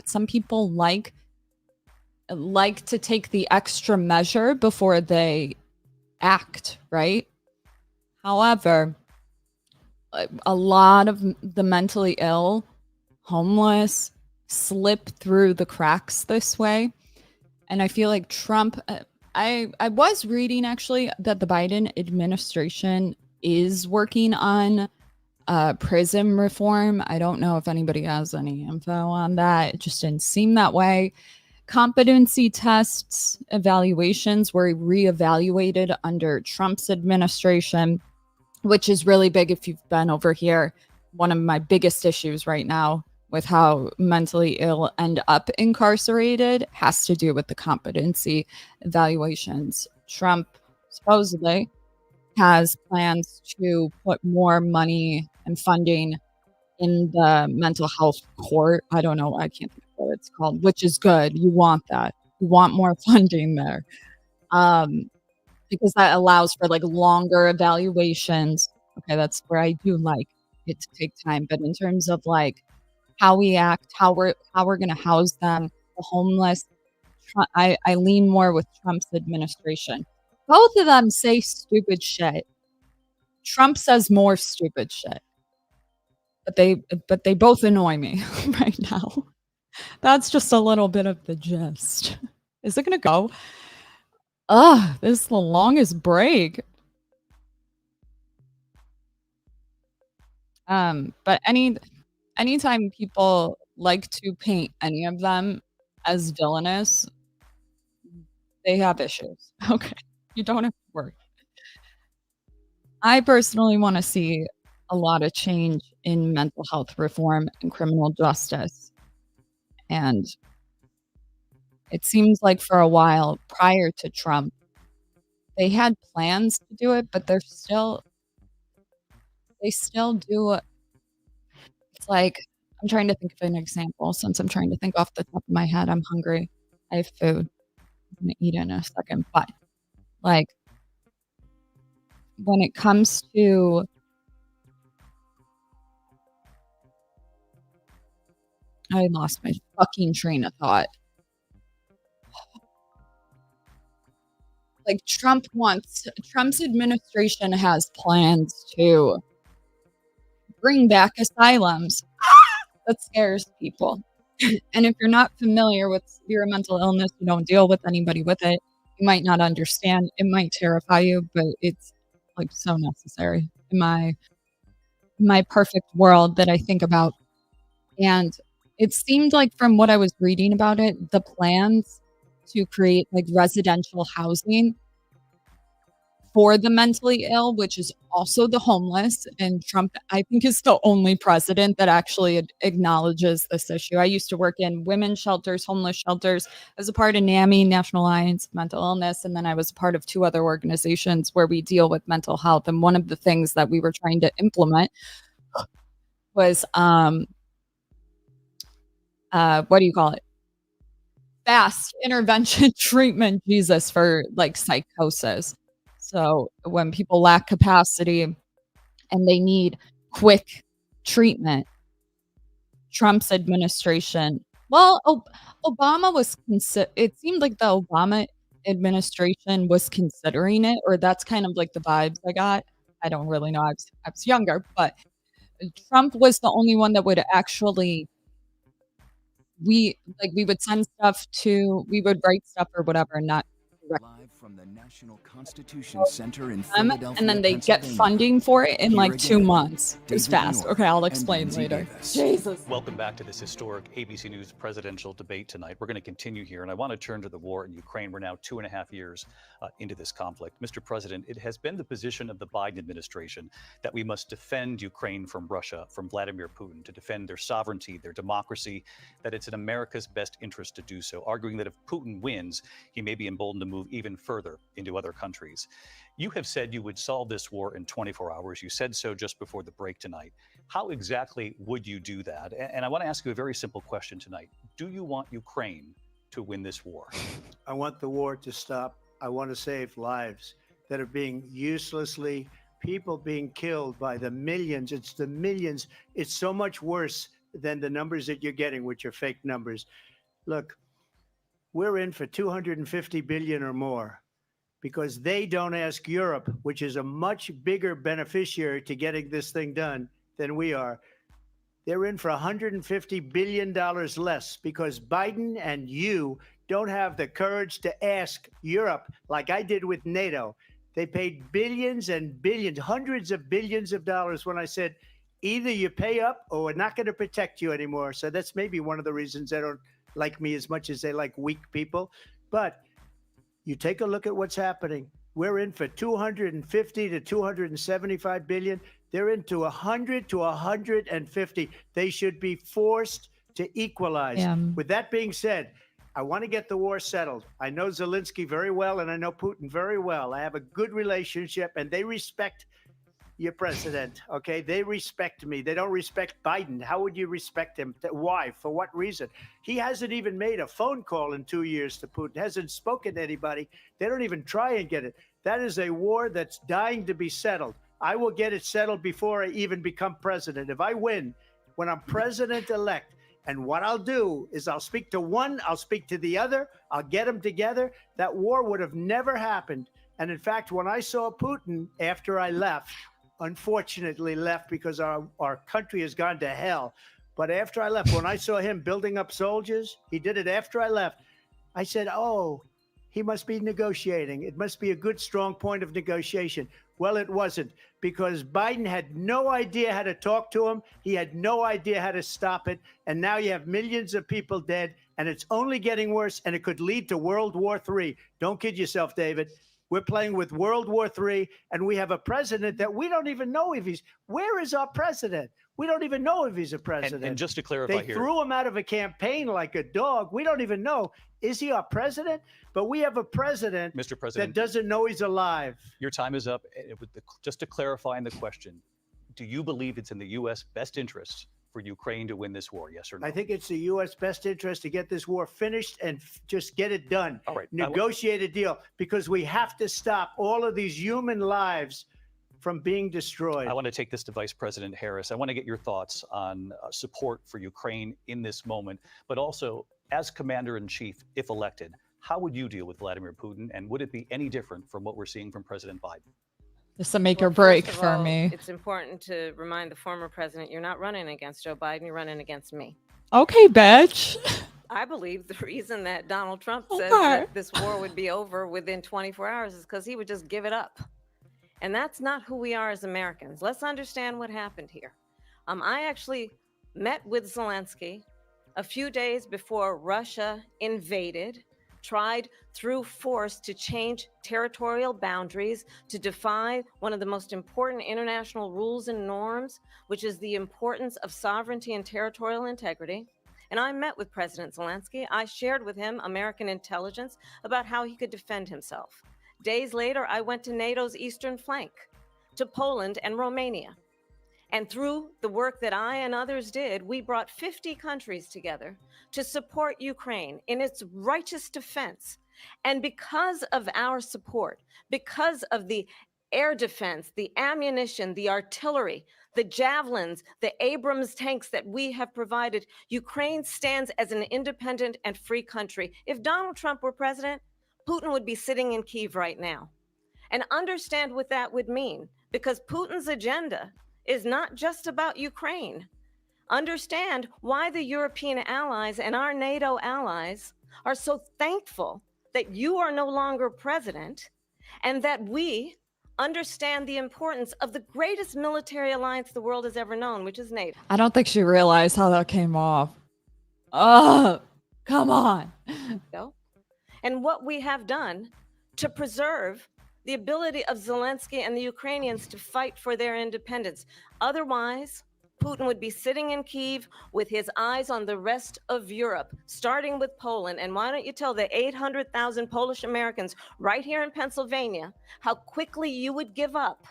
some people like to take the extra measure before they act, right? However, a lot of the mentally ill, homeless, slip through the cracks this way. And I feel like Trump, I was reading actually that the Biden administration is working on prison reform. I don't know if anybody has any info on that. It just didn't seem that way. Competency tests, evaluations were reevaluated under Trump's administration, which is really big if you've been over here. One of my biggest issues right now with how mentally ill end up incarcerated has to do with the competency evaluations. Trump supposedly has plans to put more money and funding in the mental health court. I don't know. I can't think of what it's called, which is good. You want that. You want more funding there. Because that allows for like longer evaluations. Okay, that's where I do like it to take time. But in terms of like how we act, how we're going to house them, the homeless, I lean more with Trump's administration. Both of them say stupid shit. Trump says more stupid shit. But they both annoy me right now. That's just a little bit of the gist. Is it going to go? This is the longest break. But anytime people like to paint any of them as villainous, They have issues. Okay. You don't have to worry. I personally want to see a lot of change in mental health reform and criminal justice. And it seems like for a while prior to Trump, they had plans to do it, but they still do it. It's like, I'm trying to think of an example since I'm trying to think off the top of my head. I'm hungry. I have food. I'm going to eat in a second. But like when it comes to I lost my fucking train of thought. Like Trump's administration has plans to bring back asylums. That scares people. And if you're not familiar with severe mental illness, you don't deal with anybody with it, you might not understand. It might terrify you, but it's like so necessary in my perfect world that I think about. And it seemed like from what I was reading about it, the plans to create like residential housing for the mentally ill, which is also the homeless. And Trump, I think, is the only president that actually acknowledges this issue. I used to work in women's shelters, homeless shelters, as a part of NAMI, National Alliance of Mental Illness. And then I was part of 2 other organizations where we deal with mental health. And one of the things that we were trying to implement was, what do you call it? Fast intervention treatment, Jesus, for like psychosis. So when people lack capacity and they need quick treatment, Trump's administration, well, Obama was, it seemed like the Obama administration was considering it, or that's kind of like the vibes I got. I don't really know. I was younger, but Trump was the only one that would actually, we would send stuff to, we would write stuff or whatever, and not Live from the National Constitution Center in Philadelphia, and then they get funding for it in like 2 months. It was fast. Okay, I'll explain later. Jesus. Welcome back to this historic ABC News presidential debate tonight. We're going to continue here, and I want to turn to the war in Ukraine. We're now 2.5 years into this conflict. Mr. President, it has been the position of the Biden administration that we must defend Ukraine from Russia, from Vladimir Putin, to defend their sovereignty, their democracy, that it's in America's best interest to do so, arguing that if Putin wins, he may be emboldened to move even further into other countries. You have said you would solve this war in 24 hours. You said so just before the break tonight. How exactly would you do that? And I want to ask you a very simple question tonight. Do you want Ukraine to win this war? I want the war to stop. I want to save lives that are being uselessly, people being killed by the millions. It's the millions. It's so much worse than the numbers that you're getting, which are fake numbers. Look, we're in for 250 billion or more because they don't ask Europe, which is a much bigger beneficiary to getting this thing done than we are. They're in for $150 billion less because Biden and you don't have the courage to ask Europe like I did with NATO. They paid billions and billions, hundreds of billions of dollars when I said, either you pay up or we're not going to protect you anymore. So that's maybe one of the reasons they don't like me as much as they like weak people. But you take a look at what's happening. We're in for 250 to 275 billion. They're into 100 to 150. They should be forced to equalize. Yeah. With that being said, I want to get the war settled. I know Zelensky very well, and I know Putin very well. I have a good relationship, and they respect your president, okay? They respect me. They don't respect Biden. How would you respect him? Why? For what reason? He hasn't even made a phone call in 2 years to Putin, hasn't spoken to anybody. They don't even try and get it. That is a war that's dying to be settled. I will get it settled before I even become president. If I win, when I'm president-elect, and what I'll do is I'll speak to one, I'll speak to the other, I'll get them together. That war would have never happened. And in fact, when I saw Putin after I left, unfortunately left because our country has gone to hell. But after I left, when I saw him building up soldiers, he did it after I left. I said, oh, he must be negotiating. It must be a good, strong point of negotiation. Well, it wasn't, because Biden had no idea how to talk to him. He had no idea how to stop it. And now you have millions of people dead, and it's only getting worse, and it could lead to World War III. Don't kid yourself, David. We're playing with World War III, and we have a president that we don't even know if where is our president? We don't even know if he's a president. And just to clarify they here, threw him out of a campaign like a dog. We don't even know. Is he our president? But we have a president, Mr. President, that doesn't know he's alive. Your time is up. Just to clarify in the question, do you believe it's in the U.S. best interest for Ukraine to win this war? Yes or no? I think it's the U.S. best interest to get this war finished and just get it done. All right. Negotiate a deal, because we have to stop all of these human lives from being destroyed. I want to take this to Vice President Harris. I want to get your thoughts on support for Ukraine in this moment, but also as Commander-in-Chief, if elected, how would you deal with Vladimir Putin, and would it be any different from what we're seeing from President Biden? It's a make or break first of for all, me. It's important to remind the former president, you're not running against Joe Biden, you're running against me. Okay, bitch. I believe the reason that Donald Trump says that this war would be over within 24 hours is because he would just give it up. And that's not who we are as Americans. Let's understand what happened here. I actually met with Zelensky a few days before Russia invaded, tried through force to change territorial boundaries, to defy one of the most important international rules and norms, which is the importance of sovereignty and territorial integrity. And I met with President Zelensky. I shared with him American intelligence about how he could defend himself. Days later, I went to NATO's eastern flank, to Poland and Romania. And through the work that I and others did, we brought 50 countries together to support Ukraine in its righteous defense. And because of our support, because of the air defense, the ammunition, the artillery, the javelins, the Abrams tanks that we have provided, Ukraine stands as an independent and free country. If Donald Trump were president, Putin would be sitting in Kyiv right now. And understand what that would mean, because Putin's agenda is not just about Ukraine. Understand why the European allies and our NATO allies are so thankful that you are no longer president, and that we understand the importance of the greatest military alliance the world has ever known, which is NATO. I don't think she realized how that came off. Oh, come on. And what we have done to preserve the ability of Zelensky and the Ukrainians to fight for their independence. Otherwise, Putin would be sitting in Kyiv with his eyes on the rest of Europe, starting with Poland. And why don't you tell the 800,000 Polish Americans right here in Pennsylvania how quickly you would give up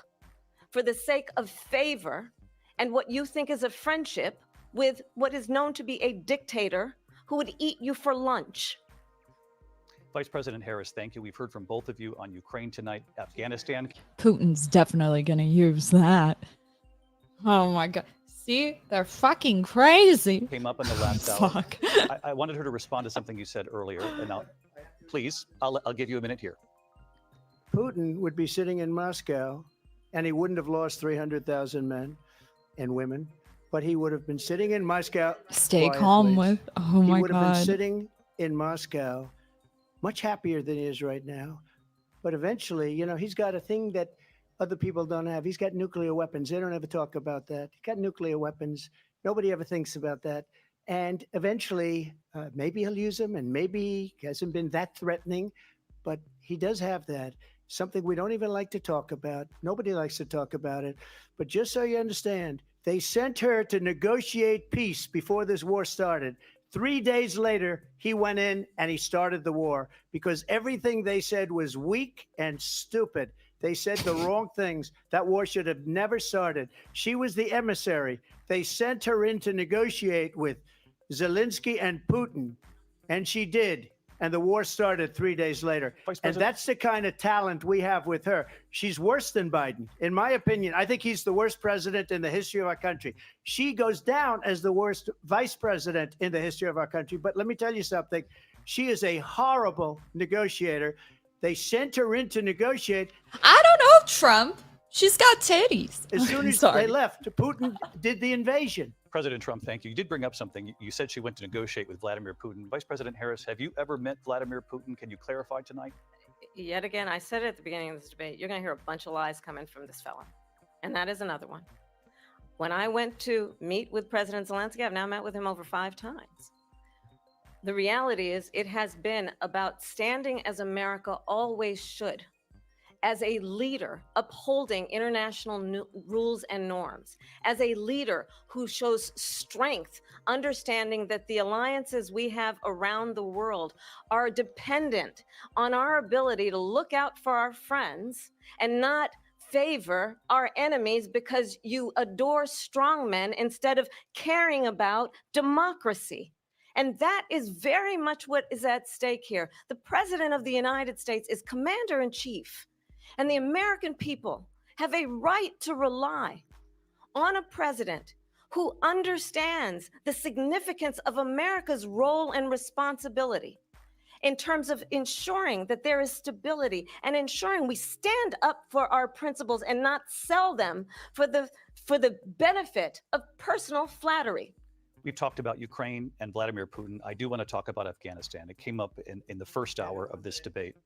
for the sake of favor and what you think is a friendship with what is known to be a dictator who would eat you for lunch. Vice President Harris, thank you. We've heard from both of you on Ukraine tonight, Afghanistan. Putin's definitely going to use that. Oh my God. See, they're fucking crazy. Came up in the last hour. Fuck. I wanted her to respond to something you said earlier. And now, please, I'll give you a minute here. Putin would be sitting in Moscow, and he wouldn't have lost 300,000 men and women, but he would have been sitting in Moscow. Stay Quiet, calm please. with. Oh my God. He would have been sitting in Moscow, much happier than he is right now. But eventually, you know, he's got a thing that other people don't have. He's got nuclear weapons. They don't ever talk about that. He's got nuclear weapons. Nobody ever thinks about that. And eventually, maybe he'll use them, and maybe he hasn't been that threatening, but he does have that. Something we don't even like to talk about. Nobody likes to talk about it. But just so you understand, they sent her to negotiate peace before this war started. 3 days later, he went in and he started the war because everything they said was weak and stupid. They said the wrong things. That war should have never started. She was the emissary. They sent her in to negotiate with Zelensky and Putin, and she did. And the war started 3 days later. And that's the kind of talent we have with her. She's worse than Biden. In my opinion, I think he's the worst president in the history of our country. She goes down as the worst vice president in the history of our country. But let me tell you something. She is a horrible negotiator. They sent her in to negotiate. I don't know, Trump. She's got titties. As soon as they left, Putin did the invasion. President Trump, thank you. You did bring up something. You said she went to negotiate with Vladimir Putin. Vice President Harris, have you ever met Vladimir Putin? Can you clarify tonight? Yet again, I said it at the beginning of this debate, you're going to hear a bunch of lies coming from this fella. And that is another one. When I went to meet with President Zelensky, I've now met with him over 5 times. The reality is it has been about standing as America always should, as a leader upholding international rules and norms, as a leader who shows strength, understanding that the alliances we have around the world are dependent on our ability to look out for our friends and not favor our enemies because you adore strongmen instead of caring about democracy. And that is very much what is at stake here. The President of the United States is commander-in-chief, and the American people have a right to rely on a president who understands the significance of America's role and responsibility in terms of ensuring that there is stability and ensuring we stand up for our principles and not sell them for the benefit of personal flattery. We've talked about Ukraine and Vladimir Putin. I do want to talk about Afghanistan. It came up in the first hour of this debate.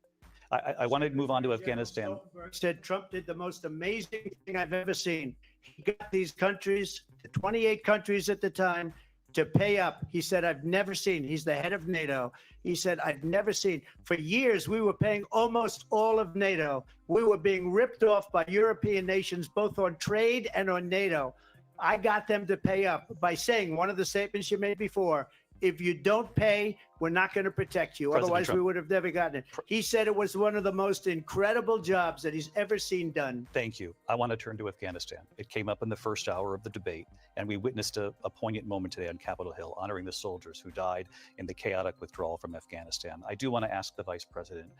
I want to move on to Afghanistan. Said Trump did the most amazing thing I've ever seen. He got these countries, the 28 countries at the time, to pay up. He said, I've never seen, he's the head of NATO. He said, I've never seen. For years, we were paying almost all of NATO. We were being ripped off by European nations, both on trade and on NATO. I got them to pay up by saying one of the statements you made before, if you don't pay, we're not going to protect you. President Otherwise, Trump. we would have never gotten it. He said it was one of the most incredible jobs that he's ever seen done. Thank you. I want to turn to Afghanistan. It came up in the first hour of the debate, and we witnessed a poignant moment today on Capitol Hill, honoring the soldiers who died in the chaotic withdrawal from Afghanistan. I do want to ask the Vice President,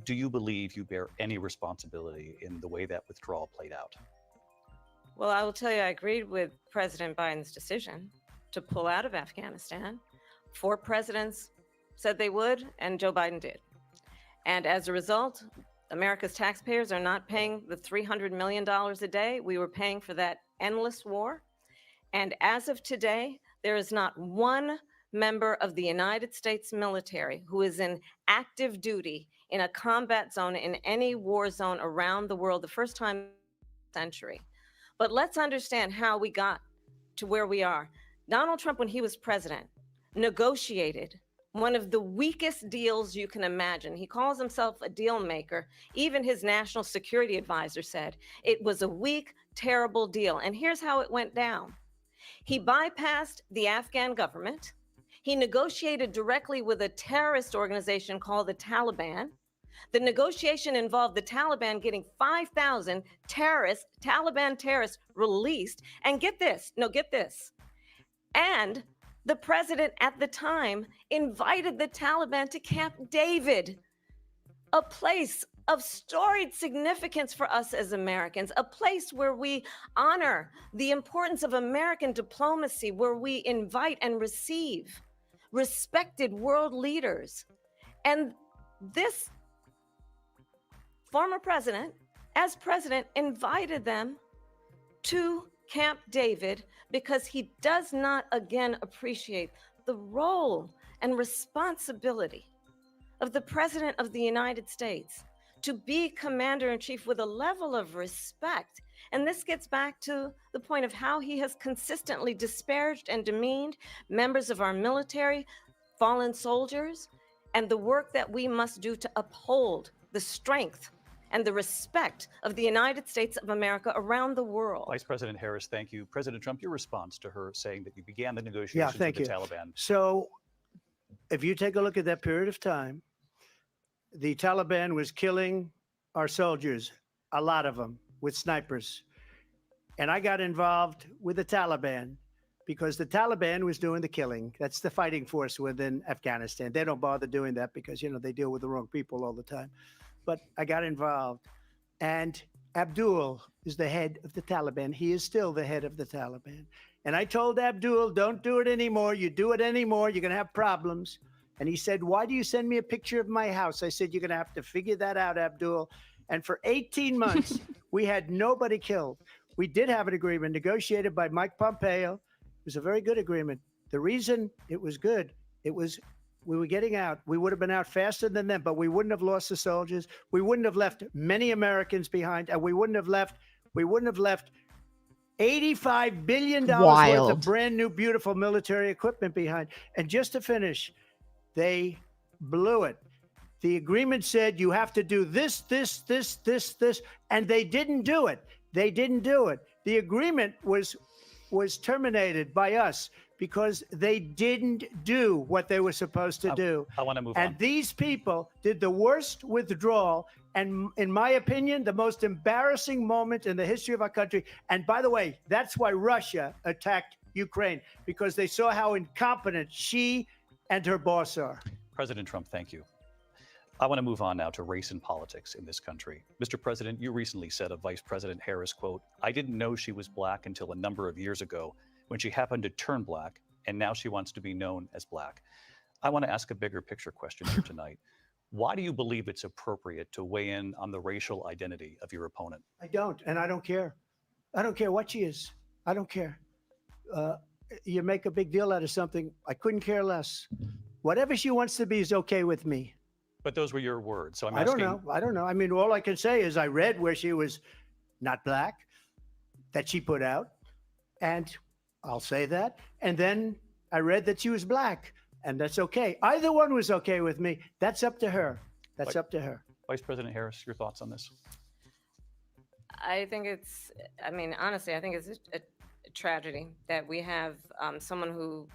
do you believe you bear any responsibility in the way that withdrawal played out? Well, I will tell you, I agreed with President Biden's decision to pull out of Afghanistan. 4 presidents said they would, and Joe Biden did. And as a result, America's taxpayers are not paying the $300 million a day we were paying for that endless war. And as of today, there is not one member of the United States military who is in active duty in a combat zone in any war zone around the world, the first time in a century. But let's understand how we got to where we are. Donald Trump, when he was president, negotiated one of the weakest deals you can imagine. He calls himself a deal maker. Even his national security advisor said it was a weak, terrible deal. And here's how it went down. He bypassed the Afghan government. He negotiated directly with a terrorist organization called the Taliban. The negotiation involved the Taliban getting 5,000 Taliban terrorists released. And get this. And the president at the time invited the Taliban to Camp David, a place of storied significance for us as Americans, a place where we honor the importance of American diplomacy, where we invite and receive respected world leaders. And this former president, as president, invited them to Camp David because he does not, again, appreciate the role and responsibility of the President of the United States to be commander-in-chief with a level of respect. And this gets back to the point of how he has consistently disparaged and demeaned members of our military, fallen soldiers, and the work that we must do to uphold the strength and the respect of the United States of America around the world. Vice President Harris, thank you. President Trump, your response to her saying that you began the negotiations with the Taliban. So if you take a look at that period of time, the Taliban was killing our soldiers, a lot of them, with snipers. And I got involved with the Taliban because the Taliban was doing the killing. That's the fighting force within Afghanistan. They don't bother doing that because, you know, they deal with the wrong people all the time. But I got involved. And Abdul is the head of the Taliban. He is still the head of the Taliban. And I told Abdul, don't do it anymore. You do it anymore, you're going to have problems. And he said, why do you send me a picture of my house? I said, you're going to have to figure that out, Abdul. And for 18 months, we had nobody killed. We did have an agreement negotiated by Mike Pompeo. It was a very good agreement. The reason it was good, it was We were getting out. We would have been out faster than them, but we wouldn't have lost the soldiers. We wouldn't have left many Americans behind, and we wouldn't have left $85 billion worth of brand new, beautiful military equipment behind. And just to finish, they blew it. The agreement said you have to do this, and they didn't do it. They didn't do it. The agreement was terminated by us because they didn't do what they were supposed to do. I want to move on. And these people did the worst withdrawal, and in my opinion, the most embarrassing moment in the history of our country. And by the way, that's why Russia attacked Ukraine, because they saw how incompetent she and her boss are. President Trump, thank you. I want to move on now to race and politics in this country. Mr. President, you recently said of Vice President Harris, quote, "I didn't know she was black until a number of years ago when she happened to turn black, and now she wants to be known as black." I want to ask a bigger picture question here tonight. Why do you believe it's appropriate to weigh in on the racial identity of your opponent? I don't, and I don't care. I don't care what she is. I don't care. You make a big deal out of something. I couldn't care less. Whatever she wants to be is okay with me. But those were your words. So I'm asking. asking. I don't know. I mean, all I can say is I read where she was not black, that she put out, and I'll say that. And then I read that she was black, and that's okay. Either one was okay with me. That's up to her. That's up to her. Vice President Harris, your thoughts on this? I think it's, I mean, honestly, I think it's a tragedy that we have someone who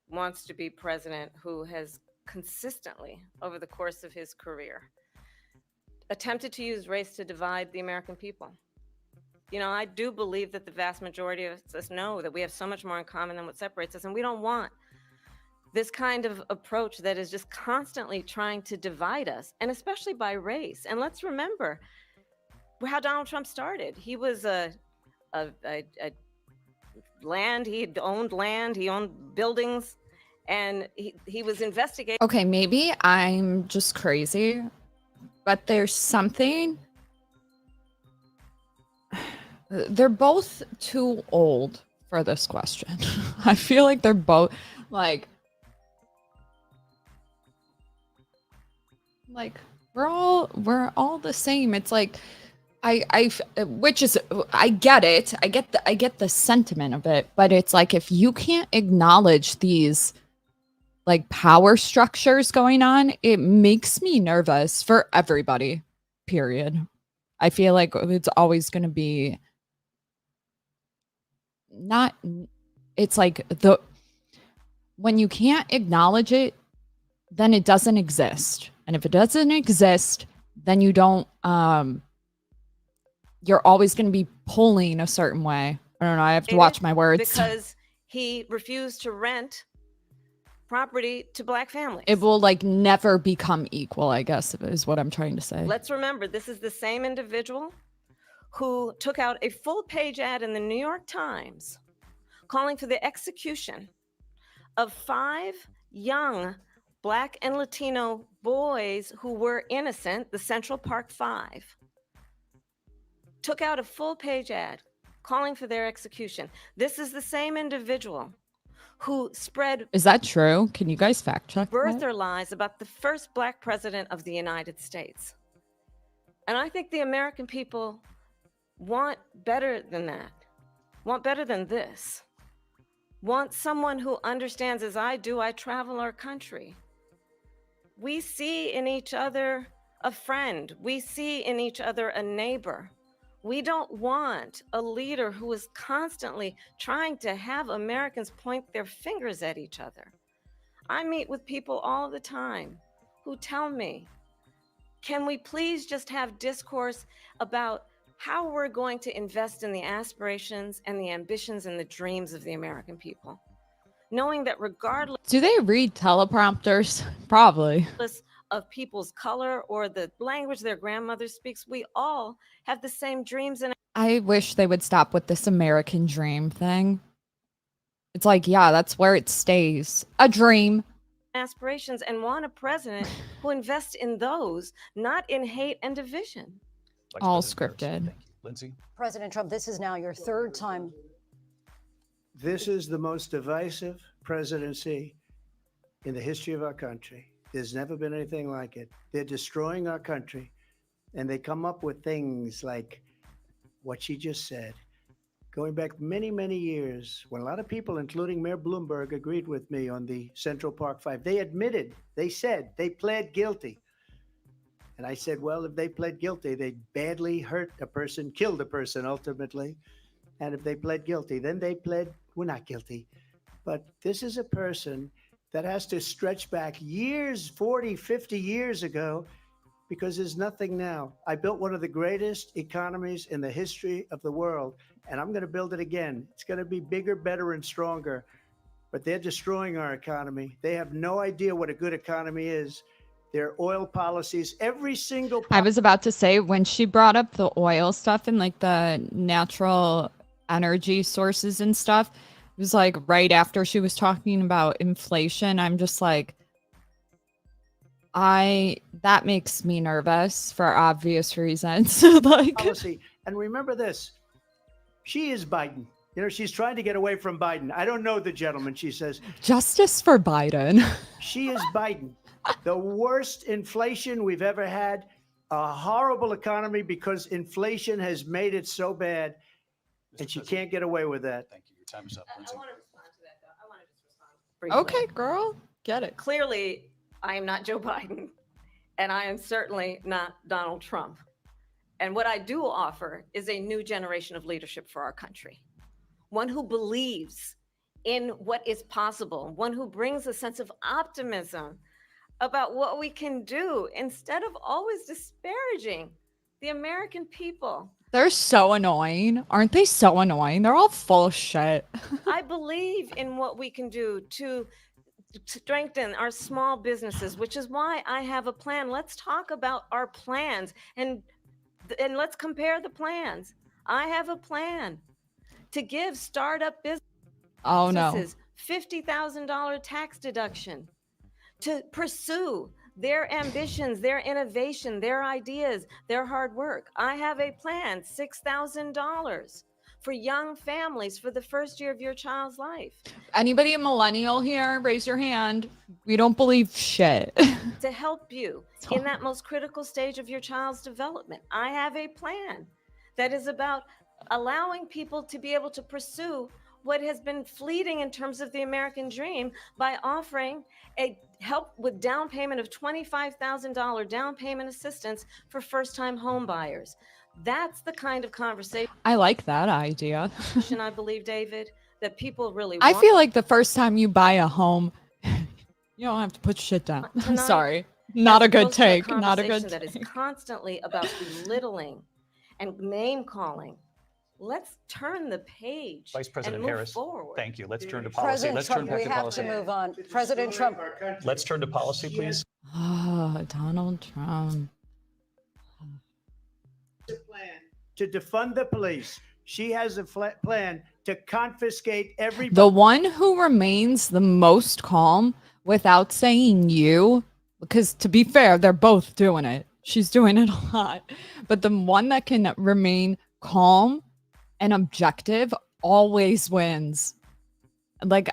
wants to be president who has consistently, over the course of his career, attempted to use race to divide the American people. You know, I do believe that the vast majority of us know that we have so much more in common than what separates us, and we don't want this kind of approach that is just constantly trying to divide us, and especially by race. And let's remember how Donald Trump started. He was land, he owned buildings, and he was investigating. Okay, maybe I'm just crazy, but there's something. They're both too old for this question. I feel like they're both like we're all the same. It's like I get it. I get the sentiment of it, but it's like if you can't acknowledge these like power structures going on, it makes me nervous for everybody, period. I feel like it's always going to be not, it's like when you can't acknowledge it, then it doesn't exist. And if it doesn't exist, then you don't, you're always going to be pulling a certain way. I don't know. I have to watch my words. Because he refused to rent property to black families. It will like never become equal, I guess, is what I'm trying to say. Let's remember, this is the same individual who took out a full-page ad in the New York Times calling for the execution of 5 young Black and Latino boys who were innocent, the Central Park 5. Took out a full-page ad calling for their execution. This is the same individual who spread— Is that true? Can you guys fact check birther lies about the first Black president of the United States. And I think the American people want better than that, want better than this, want someone who understands, as I do. I travel our country. We see in each other a friend. We see in each other a neighbor. We don't want a leader who is constantly trying to have Americans point their fingers at each other. I meet with people all the time who tell me, can we please just have discourse about how we're going to invest in the aspirations and the ambitions and the dreams of the American people, knowing that regardless— Do they read teleprompters? Probably. Of people's color or the language their grandmother speaks, we all have the same dreams. And I wish they would stop with this American dream thing. It's like, yeah, that's where it stays. A dream. Aspirations, and want a president who invests in those, not in hate and division. All scripted. Lindsay? President Trump, this is now your 3rd time. This is the most divisive presidency in the history of our country. There's never been anything like it. They're destroying our country, and they come up with things like what she just said. Going back many, many years, when a lot of people, including Mayor Bloomberg, agreed with me on the Central Park Five, they admitted, they said, they pled guilty. And I said, well, if they pled guilty, they badly hurt a person, killed a person ultimately. And if they pled guilty, then they pled, we're not guilty. But this is a person that has to stretch back years, 40, 50 years ago, because there's nothing now. I built one of the greatest economies in the history of the world, and I'm going to build it again. It's going to be bigger, better, and stronger. But they're destroying our economy. They have no idea what a good economy is. Their oil policies, every single... I was about to say, when she brought up the oil stuff and like the natural energy sources and stuff, it was like right after she was talking about inflation. I'm just like, that makes me nervous for obvious reasons. Like policy. And remember this, she is Biden. You know, she's trying to get away from Biden. I don't know the gentleman, she says. Justice for Biden. She is Biden. The worst inflation we've ever had, a horrible economy because inflation has made it so bad, and she can't get away with that. Thank you. Your time is up. I want to respond to that, though. I want to just respond briefly. Okay, girl, get it. Clearly, I am not Joe Biden, and I am certainly not Donald Trump. And what I do offer is a new generation of leadership for our country. One who believes in what is possible, one who brings a sense of optimism about what we can do instead of always disparaging the American people. They're so annoying. Aren't they so annoying? They're all full of shit. I believe in what we can do to strengthen our small businesses, which is why I have a plan. Let's talk about our plans and let's compare the plans. I have a plan to give startup businesses $50,000 tax deduction to pursue their ambitions, their innovation, their ideas, their hard work. I have a plan, $6,000 for young families for the first year of your child's life. Anybody a millennial here? Raise your hand. We don't believe shit. To help you in that most critical stage of your child's development. I have a plan that is about allowing people to be able to pursue what has been fleeting in terms of the American dream by offering a help with down payment of $25,000 down payment assistance for first-time home buyers. That's the kind of conversation I like that idea. I believe, David, that people really I want. feel like the first time you buy a home, you don't have to put shit down. I'm Tonight, sorry. Not a good opposed to take. Not a good conversation that is take. constantly about belittling and name calling. Let's turn the page. Vice President and move Harris, forward. thank you. Let's turn to policy. President Let's Trump, turn we back to have policy. to move on. President Trump. Let's turn to policy, please. Oh, Donald Trump. To defund the police. She has a plan to confiscate every... The one who remains the most calm without saying you, because to be fair, they're both doing it. She's doing it a lot. But the one that can remain calm and objective always wins. Like,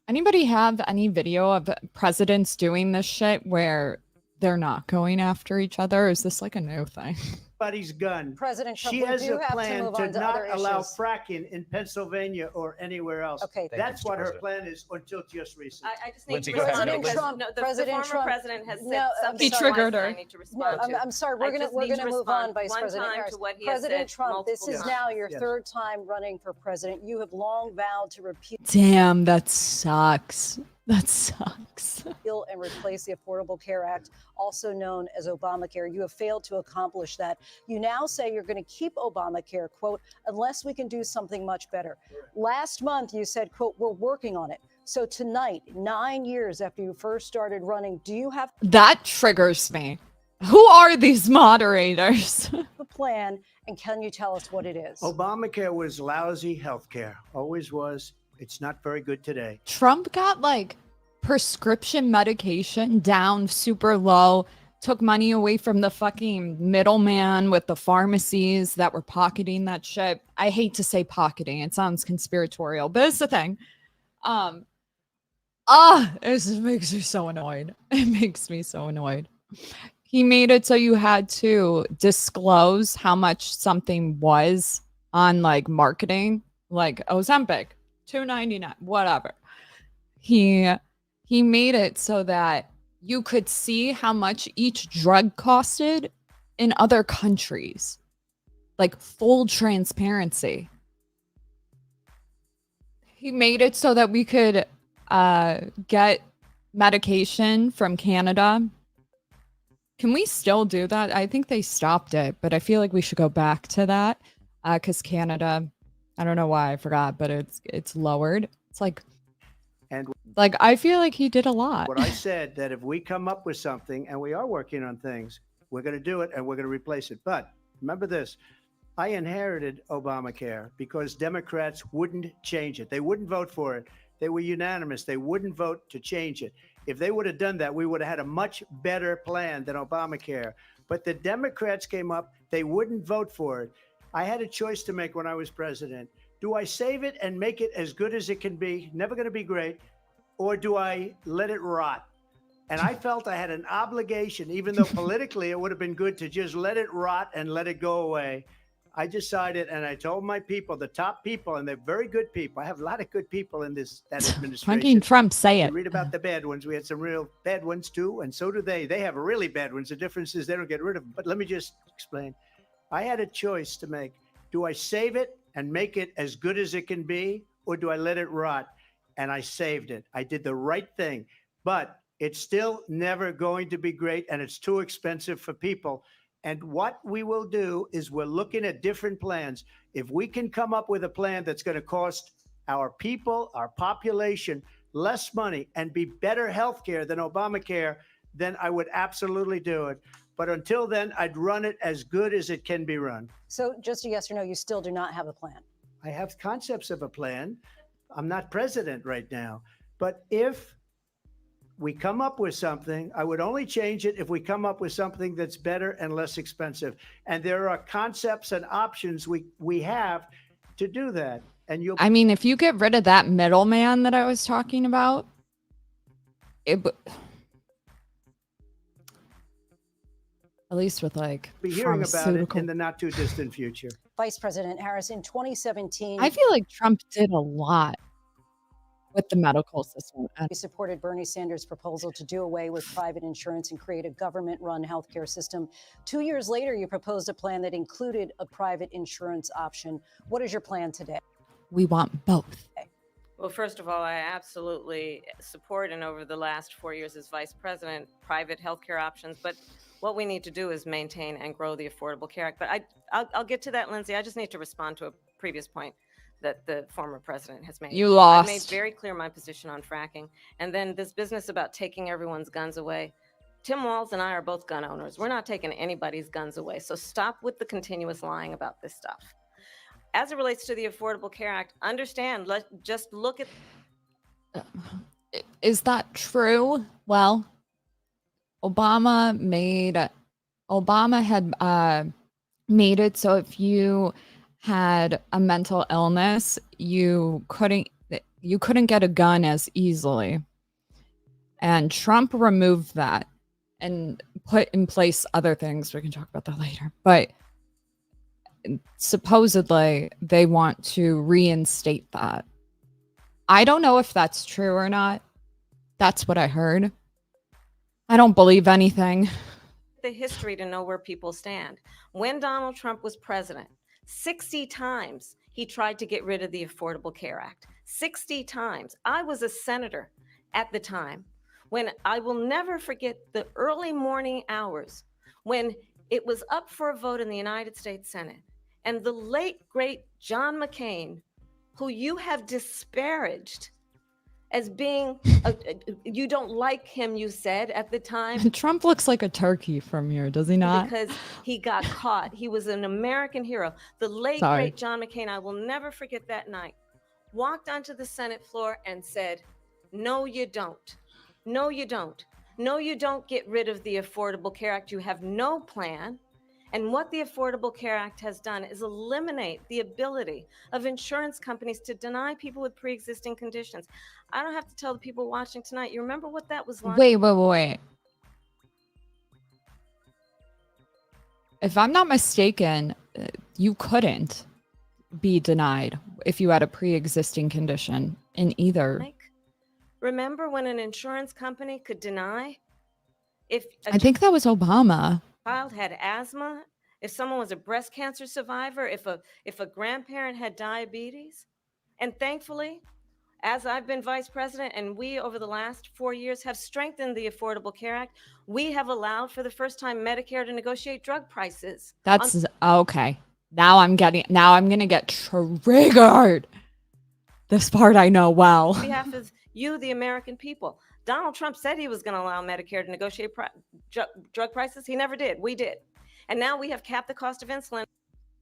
anybody have any video of presidents doing this shit where they're not going after each other? Is this like a new thing? Everybody's gun. President Trump, She we has do a have to plan move to on to not other allow issues. fracking in Pennsylvania or anywhere else. Okay. That's Thank you, what Mr. her President. plan is until just recently. I just need Lindsay, to go ahead. respond President because Trump, the President former Trump. president has said No, something He twice triggered that her. I need to No, respond to. I'm sorry. I We're just gonna need to move on, respond Vice one President time Harris. to what he has President said Trump, this multiple is times. now your Yes. third time running for president. You have long vowed to Damn, that sucks. That sucks. repeal and replace the Affordable Care Act, also known as Obamacare. You have failed to accomplish that. You now say you're going to keep Obamacare, quote, unless we can do something much better. Last month, you said, quote, we're working on it. So tonight, 9 years after you first started running, do you have That triggers me. Who are these moderators? a plan? And can you tell us what it is? Obamacare was lousy health care. Always was. It's not very good today. Trump got like prescription medication down super low, took money away from the fucking middleman with the pharmacies that were pocketing that shit. I hate to say pocketing, it sounds conspiratorial, but it's the thing. It makes me so annoyed. It makes me so annoyed. He made it so you had to disclose how much something was on like marketing, like Ozempic, $2.99, whatever. He made it so that you could see how much each drug costed in other countries. Like full transparency. He made it so that we could get medication from Canada. Can we still do that? I think they stopped it, but I feel like we should go back to that because Canada, I don't know why I forgot, but it's lowered. It's like, and I feel like he did a lot. What I said, that if we come up with something, and we are working on things, we're going to do it and we're going to replace it. But remember this, I inherited Obamacare because Democrats wouldn't change it. They wouldn't vote for it. They were unanimous. They wouldn't vote to change it. If they would have done that, we would have had a much better plan than Obamacare. But the Democrats came up. They wouldn't vote for it. I had a choice to make when I was president. Do I save it and make it as good as it can be? Never going to be great. Or do I let it rot? And I felt I had an obligation, even though politically it would have been good to just let it rot and let it go away. I decided, and I told my people, the top people, and they're very good people. I have a lot of good people in that administration. Fucking Trump, say it. You read about the bad ones. We had some real bad ones too, and so do they. They have really bad ones. The difference is they don't get rid of them. But let me just explain. I had a choice to make. Do I save it and make it as good as it can be, or do I let it rot? And I saved it. I did the right thing. But it's still never going to be great, and it's too expensive for people. And what we will do is we're looking at different plans. If we can come up with a plan that's going to cost our people, our population, less money and be better health care than Obamacare, then I would absolutely do it. But until then, I'd run it as good as it can be run. So just a yes or no, you still do not have a plan? I have concepts of a plan. I'm not president right now. But if we come up with something, I would only change it if we come up with something that's better and less expensive. And there are concepts and options we have to do that. And I mean, if you get rid of that middleman that I was talking about, at least with like be hearing about it in the not too distant future. Vice President Harris, in 2017, I feel like Trump did a lot with the medical system. You supported Bernie Sanders' proposal to do away with private insurance and create a government-run healthcare system. 2 years later, you proposed a plan that included a private insurance option. What is your plan today? We want both. Well, first of all, I absolutely support, and over the last 4 years as vice president, private healthcare options. But what we need to do is maintain and grow the Affordable Care Act. But I'll get to that, Lindsay. I just need to respond to a previous point that the former president has made. You lost. I made very clear my position on fracking. And then this business about taking everyone's guns away. Tim Walz and I are both gun owners. We're not taking anybody's guns away. So stop with the continuous lying about this stuff. As it relates to the Affordable Care Act, understand, just look at. Is that true? Well, Obama had made it so if you had a mental illness, you couldn't get a gun as easily. And Trump removed that and put in place other things. We can talk about that later. But supposedly they want to reinstate that. I don't know if that's true or not. That's what I heard. I don't believe anything. The history to know where people stand. When Donald Trump was president, 60 times he tried to get rid of the Affordable Care Act. 60 times. I was a senator at the time when I will never forget the early morning hours when it was up for a vote in the United States Senate. And the late, great John McCain, who you have disparaged as being, you don't like him, you said at the time. Trump looks like a turkey from here, does he not? Because he got caught. He was an American hero. The late, great John McCain, I will never forget that night, walked onto the Senate floor and said, no, you don't. No, you don't. No, you don't get rid of the Affordable Care Act. You have no plan. And what the Affordable Care Act has done is eliminate the ability of insurance companies to deny people with pre-existing conditions. I don't have to tell the people watching tonight. You remember what that was like? Wait. If I'm not mistaken, you couldn't be denied if you had a pre-existing condition in either. Remember when an insurance company could deny if I think that was Obama. Child had asthma, if someone was a breast cancer survivor, if a grandparent had diabetes. And thankfully, as I've been vice president and we over the last 4 years have strengthened the Affordable Care Act, we have allowed for the first time Medicare to negotiate drug prices. That's okay. Now I'm going to get triggered. This part I know well. On behalf of you, the American people. Donald Trump said he was going to allow Medicare to negotiate drug prices. He never did. We did. And now we have capped the cost of insulin.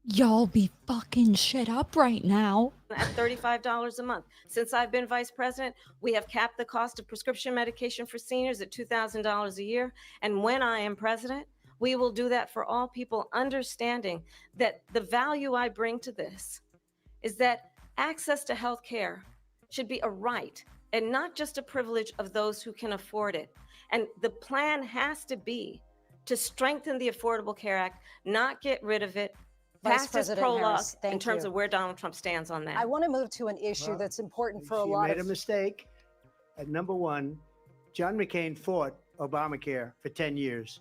Y'all be fucking shit up right now. At $35 a month. Since I've been vice president, we have capped the cost of prescription medication for seniors at $2,000 a year. And when I am president, we will do that for all people, understanding that the value I bring to this is that access to health care should be a right and not just a privilege of those who can afford it. And the plan has to be to strengthen the Affordable Care Act, not get rid of it. Vice President Harris, in terms of where Donald Trump stands on that. I want to move to an issue that's important for a lot of... She made a mistake. At number one, John McCain fought Obamacare for 10 years.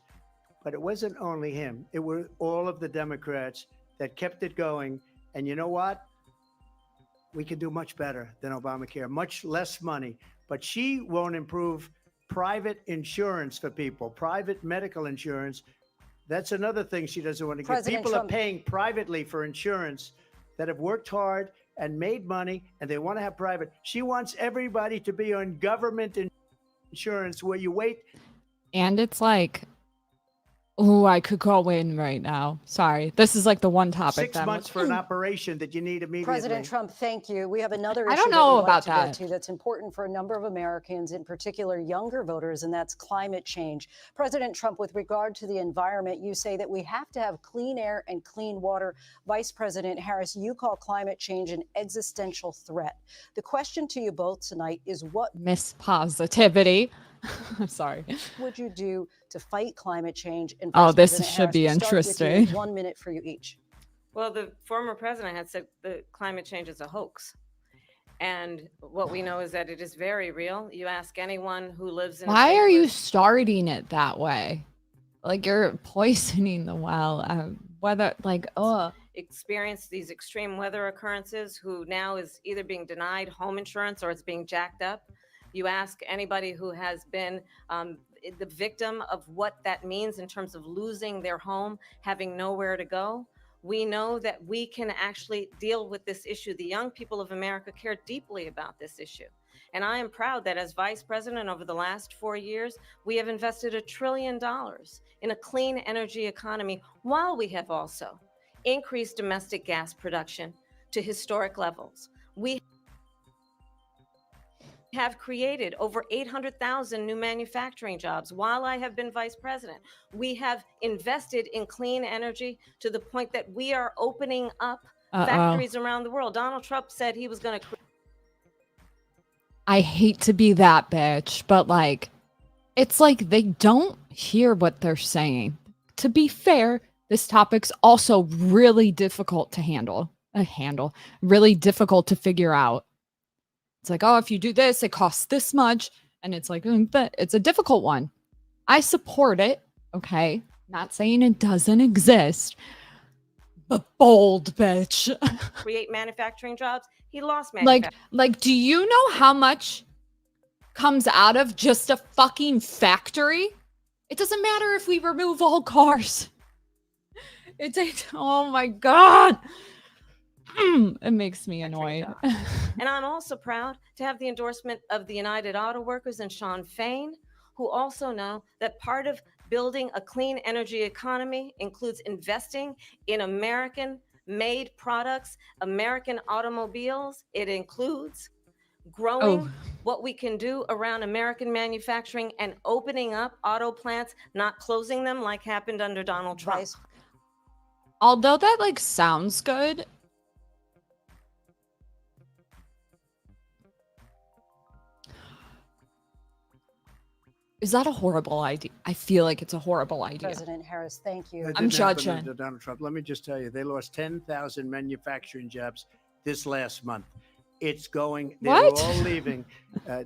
But it wasn't only him. It were all of the Democrats that kept it going. And you know what? We can do much better than Obamacare, much less money. But she won't improve private insurance for people, private medical insurance. That's another thing she doesn't want to get. People are paying privately for insurance that have worked hard and made money, and they want to have private. She wants everybody to be on government insurance where you wait. And it's like, oh, I could go in right now. Sorry. This is like the one topic. 6 months for an operation that you need immediately. President Trump, thank you. We have another issue I don't know about that that's important for a number of Americans, in particular younger voters, and that's climate change. President Trump, with regard to the environment, you say that we have to have clean air and clean water. Vice President Harris, you call climate change an existential threat. The question to you both tonight is what... Miss Positivity. I'm sorry. What would you do to fight climate change? And this should be interesting. 1 minute for you each. Well, the former president had said that climate change is a hoax. And what we know is that it is very real. You ask anyone who lives in... Why are you starting it that way? Like you're poisoning the well. Experience these extreme weather occurrences, who now is either being denied home insurance or it's being jacked up. You ask anybody who has been the victim of what that means in terms of losing their home, having nowhere to go. We know that we can actually deal with this issue. The young people of America care deeply about this issue. And I am proud that as vice president over the last 4 years, we have invested $1 trillion in a clean energy economy, while we have also increased domestic gas production to historic levels. We have created over 800,000 new manufacturing jobs while I have been vice president. We have invested in clean energy to the point that we are opening up factories around the world. Donald Trump said he was going to... I hate to be that bitch, but like, it's like they don't hear what they're saying. To be fair, this topic's also really difficult to handle, really difficult to figure out. It's like, oh, if you do this, it costs this much. And it's like, but it's a difficult one. I support it. Okay. Not saying it doesn't exist. But bold, bitch. Create manufacturing jobs. He lost manufacturing. Like, do you know how much comes out of just a fucking factory? It doesn't matter if we remove all cars. Oh my God. It makes me annoyed. And I'm also proud to have the endorsement of the United Auto Workers and Sean Fain, who also know that part of building a clean energy economy includes investing in American-made products, American automobiles. It includes growing what we can do around American manufacturing and opening up auto plants, not closing them like happened under Donald Trump. Although that like sounds good, is that a horrible idea? I feel like it's a horrible idea. President Harris, thank you. That I'm didn't happen judging. under Donald Trump. Let me just tell you, they lost 10,000 manufacturing jobs this last month. It's going, they're What? all leaving.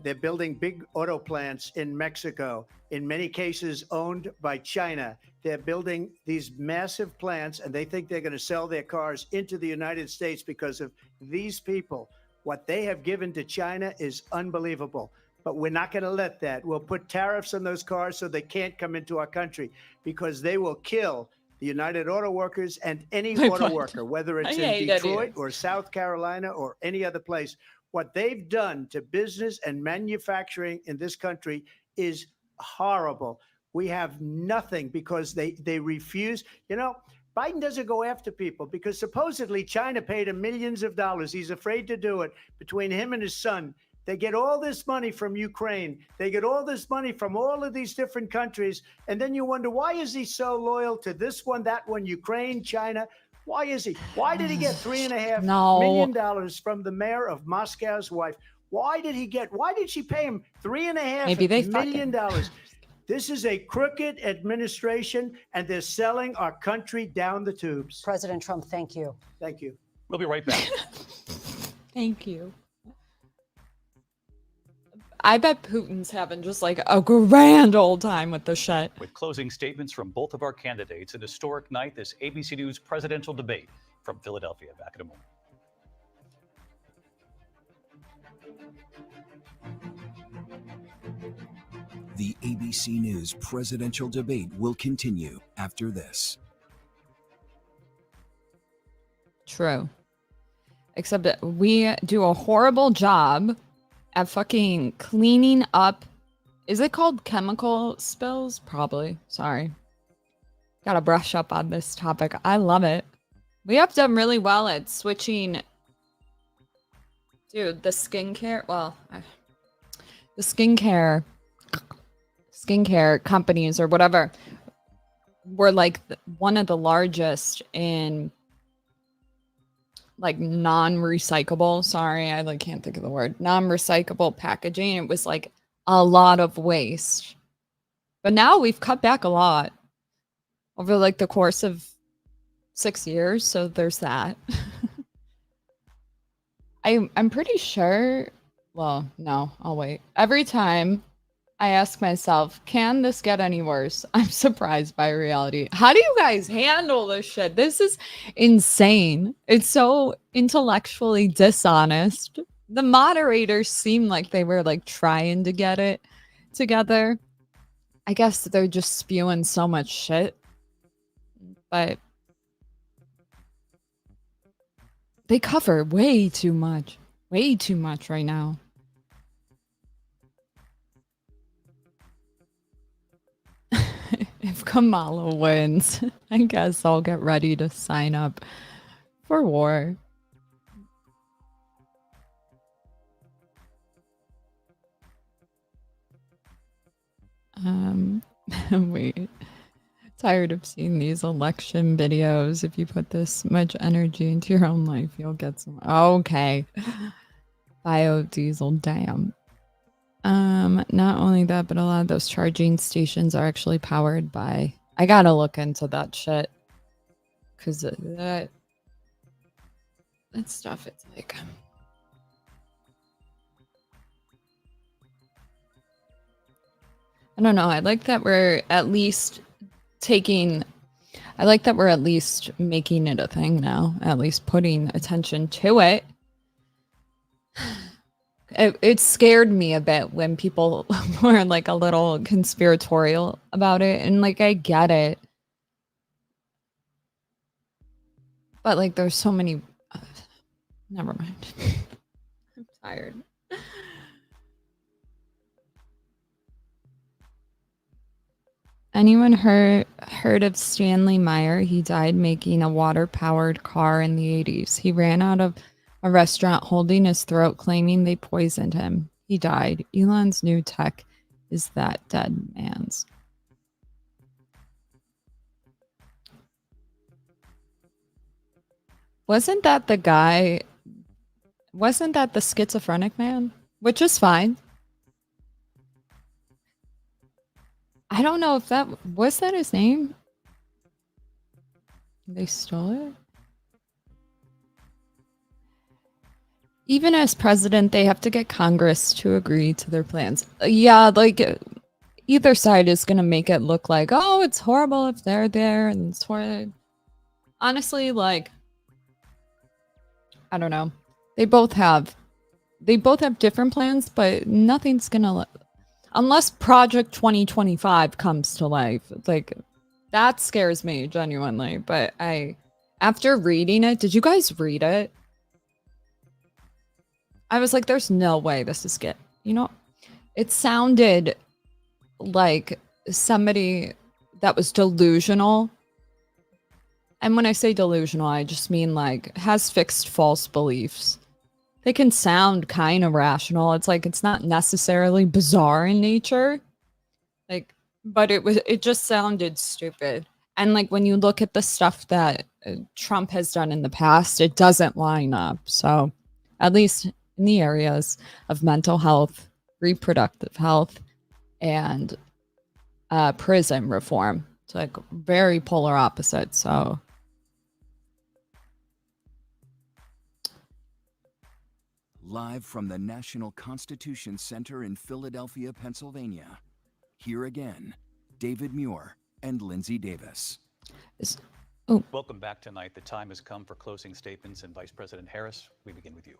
They're building big auto plants in Mexico, in many cases owned by China. They're building these massive plants, and they think they're going to sell their cars into the United States because of these people. What they have given to China is unbelievable. But we're not going to let that. We'll put tariffs on those cars so they can't come into our country, because they will kill the United Auto Workers and any auto worker, whether it's in Detroit or South Carolina or any other place. What they've done to business and manufacturing in this country is horrible. We have nothing because they refuse. You know, Biden doesn't go after people because supposedly China paid him millions of dollars. He's afraid to do it. Between him and his son, they get all this money from Ukraine. They get all this money from all of these different countries. And then you wonder, why is he so loyal to this one, that one, Ukraine, China? Why is he? Why did he get $3.5 million from the mayor of Moscow's wife? Why did she pay him $3.5 million? This is a crooked administration, and they're selling our country down the tubes. President Trump, thank you. Thank you. We'll be right back. Thank you. I bet Putin's having just like a grand old time with this shit. With closing statements from both of our candidates, an historic night, this ABC News presidential debate from Philadelphia. Back in a moment. The ABC News presidential debate will continue after this. True. Except that we do a horrible job at fucking cleaning up. Is it called chemical spills? Probably. Sorry. Gotta brush up on this topic. I love it. We have done really well at switching. Dude, the skincare. Well, the skincare companies or whatever were like one of the largest in like non-recyclable, sorry, I like can't think of the word, non-recyclable packaging. It was like a lot of waste. But now we've cut back a lot over like the course of 6 years, so there's that. I'm pretty sure, well, no, I'll wait. Every time I ask myself, can this get any worse? I'm surprised by reality. How do you guys handle this shit? This is insane. It's so intellectually dishonest. The moderators seem like they were like trying to get it together. I guess they're just spewing so much shit. But they cover way too much right now. If Kamala wins, I guess I'll get ready to sign up for war. Wait. Tired of seeing these election videos. If you put this much energy into your own life, you'll get some. Okay. Biodiesel, damn. Not only that, but a lot of those charging stations are actually powered by. I gotta look into that shit. Cause that stuff, it's like. I don't know. I like that we're at least making it a thing now. At least putting attention to it. It scared me a bit when people were like a little conspiratorial about it. And like, I get it. But like, there's so many. Never mind. I'm tired. Anyone heard of Stanley Meyer? He died making a water-powered car in the 80s. He ran out of a restaurant holding his throat, claiming they poisoned him. He died. Elon's new tech is that dead man's. Wasn't that the guy? Wasn't that the schizophrenic man? Which is fine. I don't know if that was that his name. They stole it. Even as president, they have to get Congress to agree to their plans. Yeah, like either side is going to make it look like, oh, it's horrible if they're there, and it's horrible. Honestly, like, I don't know. They both have different plans, but nothing's gonna unless Project 2025 comes to life. Like, that scares me genuinely. But after reading it, did you guys read it? I was like, there's no way this is good. You know, it sounded like somebody that was delusional. And when I say delusional, I just mean like has fixed false beliefs. They can sound kind of rational. It's like it's not necessarily bizarre in nature. Like, but it just sounded stupid. And like when you look at the stuff that Trump has done in the past, it doesn't line up. So at least in the areas of mental health, reproductive health, and prison reform. It's like very polar opposite. So live from the National Constitution Center in Philadelphia, Pennsylvania. Here again, David Muir and Lindsay Davis. Welcome back tonight. The time has come for closing statements, and Vice President Harris, we begin with you.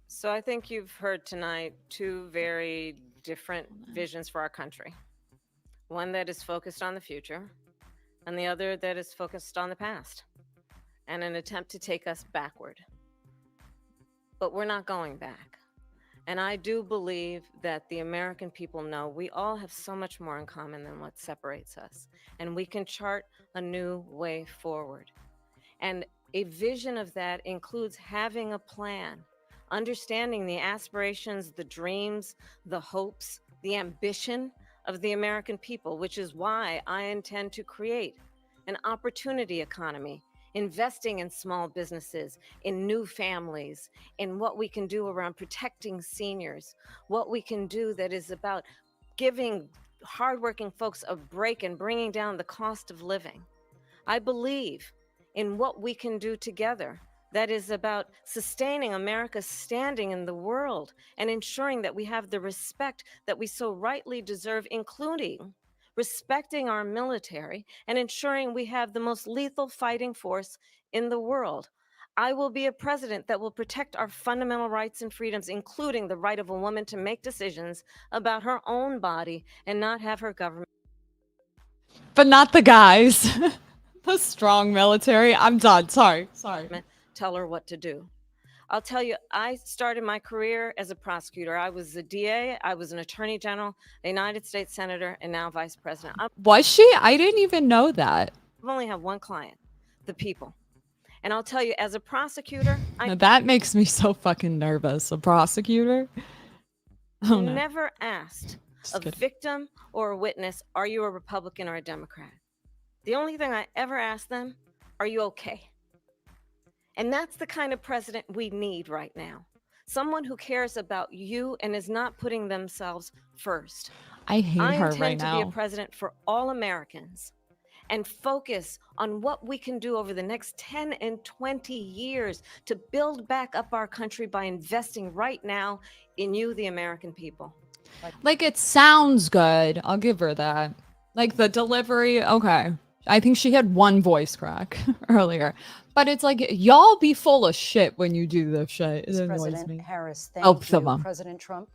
So I think you've heard tonight two very different visions for our country. One that is focused on the future, and the other that is focused on the past, and an attempt to take us backward. But we're not going back. And I do believe that the American people know we all have so much more in common than what separates us. And we can chart a new way forward. And a vision of that includes having a plan, understanding the aspirations, the dreams, the hopes, the ambition of the American people, which is why I intend to create an opportunity economy, investing in small businesses, in new families, in what we can do around protecting seniors, what we can do that is about giving hardworking folks a break and bringing down the cost of living. I believe in what we can do together that is about sustaining America's standing in the world and ensuring that we have the respect that we so rightly deserve, including respecting our military and ensuring we have the most lethal fighting force in the world. I will be a president that will protect our fundamental rights and freedoms, including the right of a woman to make decisions about her own body and not have her government. But not the guys. The strong military. I'm done. Sorry. Tell her what to do. I'll tell you, I started my career as a prosecutor. I was a DA, I was an attorney general, a United States senator, and now vice president. Was she? I didn't even know that. I've only had one client, the people. And I'll tell you, as a prosecutor, now that makes me so fucking nervous. A prosecutor? Oh, no. Never asked a victim or a witness, are you a Republican or a Democrat? The only thing I ever asked them, are you okay? And that's the kind of president we need right now. Someone who cares about you and is not putting themselves first. I hate her right now. I intend to be a president for all Americans and focus on what we can do over the next 10 and 20 years to build back up our country by investing right now in you, the American people. Like, it sounds good. I'll give her that. Like, the delivery, okay. I think she had one voice crack earlier. But it's like, y'all be full of shit when you do this shit. It President me. Harris, thank you. President Trump.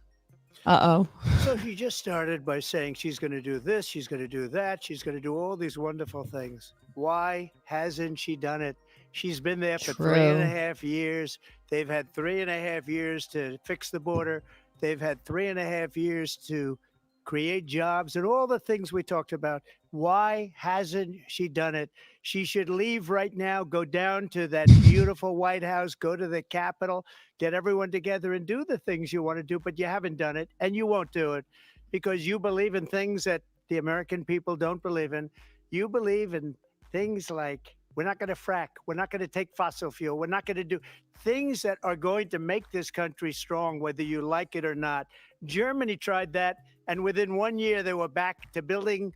Uh-oh. So she just started by saying she's going to do this, she's going to do that, she's going to do all these wonderful things. Why hasn't she done it? She's been there for 3.5 years. They've had 3.5 years to fix the border. They've had 3.5 years to create jobs and all the things we talked about. Why hasn't she done it? She should leave right now, go down to that beautiful White House, go to the Capitol, get everyone together and do the things you want to do, but you haven't done it and you won't do it because you believe in things that the American people don't believe in. You believe in things like We're not going to frack. We're not going to take fossil fuel. We're not going to do things that are going to make this country strong, whether you like it or not. Germany tried that, and within 1 year, they were back to building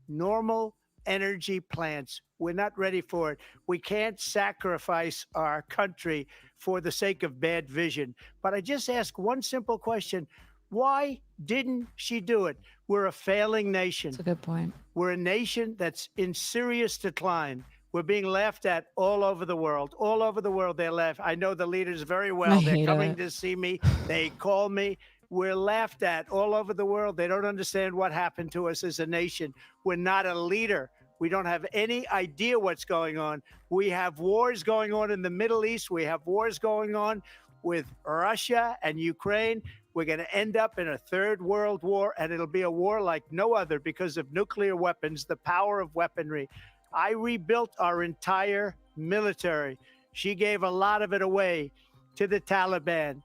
normal energy plants. We're not ready for it. We can't sacrifice our country for the sake of bad vision. But I just ask one simple question. Why didn't she do it? We're a failing nation. That's a good point. We're a nation that's in serious decline. We're being laughed at all over the world. All over the world, they're laughed. I know the leaders very well. They're coming to see me. They call me. We're laughed at all over the world. They don't understand what happened to us as a nation. We're not a leader. We don't have any idea what's going on. We have wars going on in the Middle East. We have wars going on with Russia and Ukraine. We're going to end up in a third world war, and it'll be a war like no other because of nuclear weapons, the power of weaponry. I rebuilt our entire military. She gave a lot of it away to the Taliban.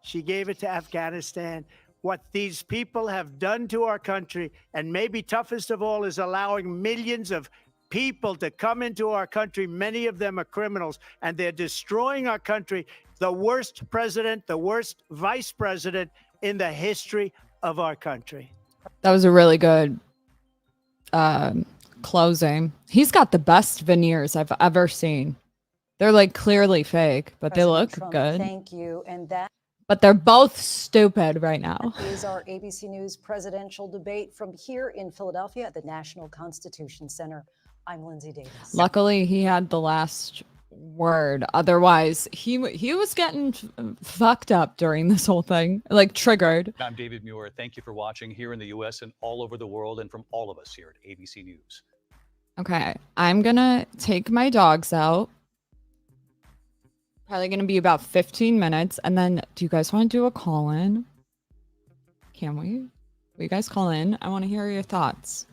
She gave it to Afghanistan. What these people have done to our country, and maybe toughest of all, is allowing millions of people to come into our country. Many of them are criminals, and they're destroying our country. The worst president, the worst vice president in the history of our country. That was a really good closing. He's got the best veneers I've ever seen. They're like clearly fake, but they look Trump, good. Thank you. And that But they're both stupid right now. is our ABC News presidential debate from here in Philadelphia at the National Constitution Center. I'm Lindsay Davis. Luckily, he had the last word. Otherwise, he was getting fucked up during this whole thing, like triggered. I'm David Muir. Thank you for watching here in the U.S. and all over the world, and from all of us here at ABC News. Okay, I'm gonna take my dogs out. Probably gonna be about 15 minutes, and then do you guys want to do a call-in? Can we? Will you guys call in? I want to hear your thoughts.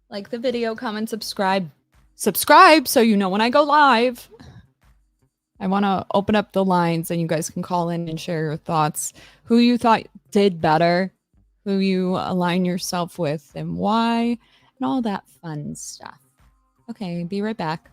Like the video, comment, subscribe. Subscribe so you know when I go live. I want to open up the lines and you guys can call in and share your thoughts. Who you thought did better, who you align yourself with and why, and all that fun stuff. Okay, be right back.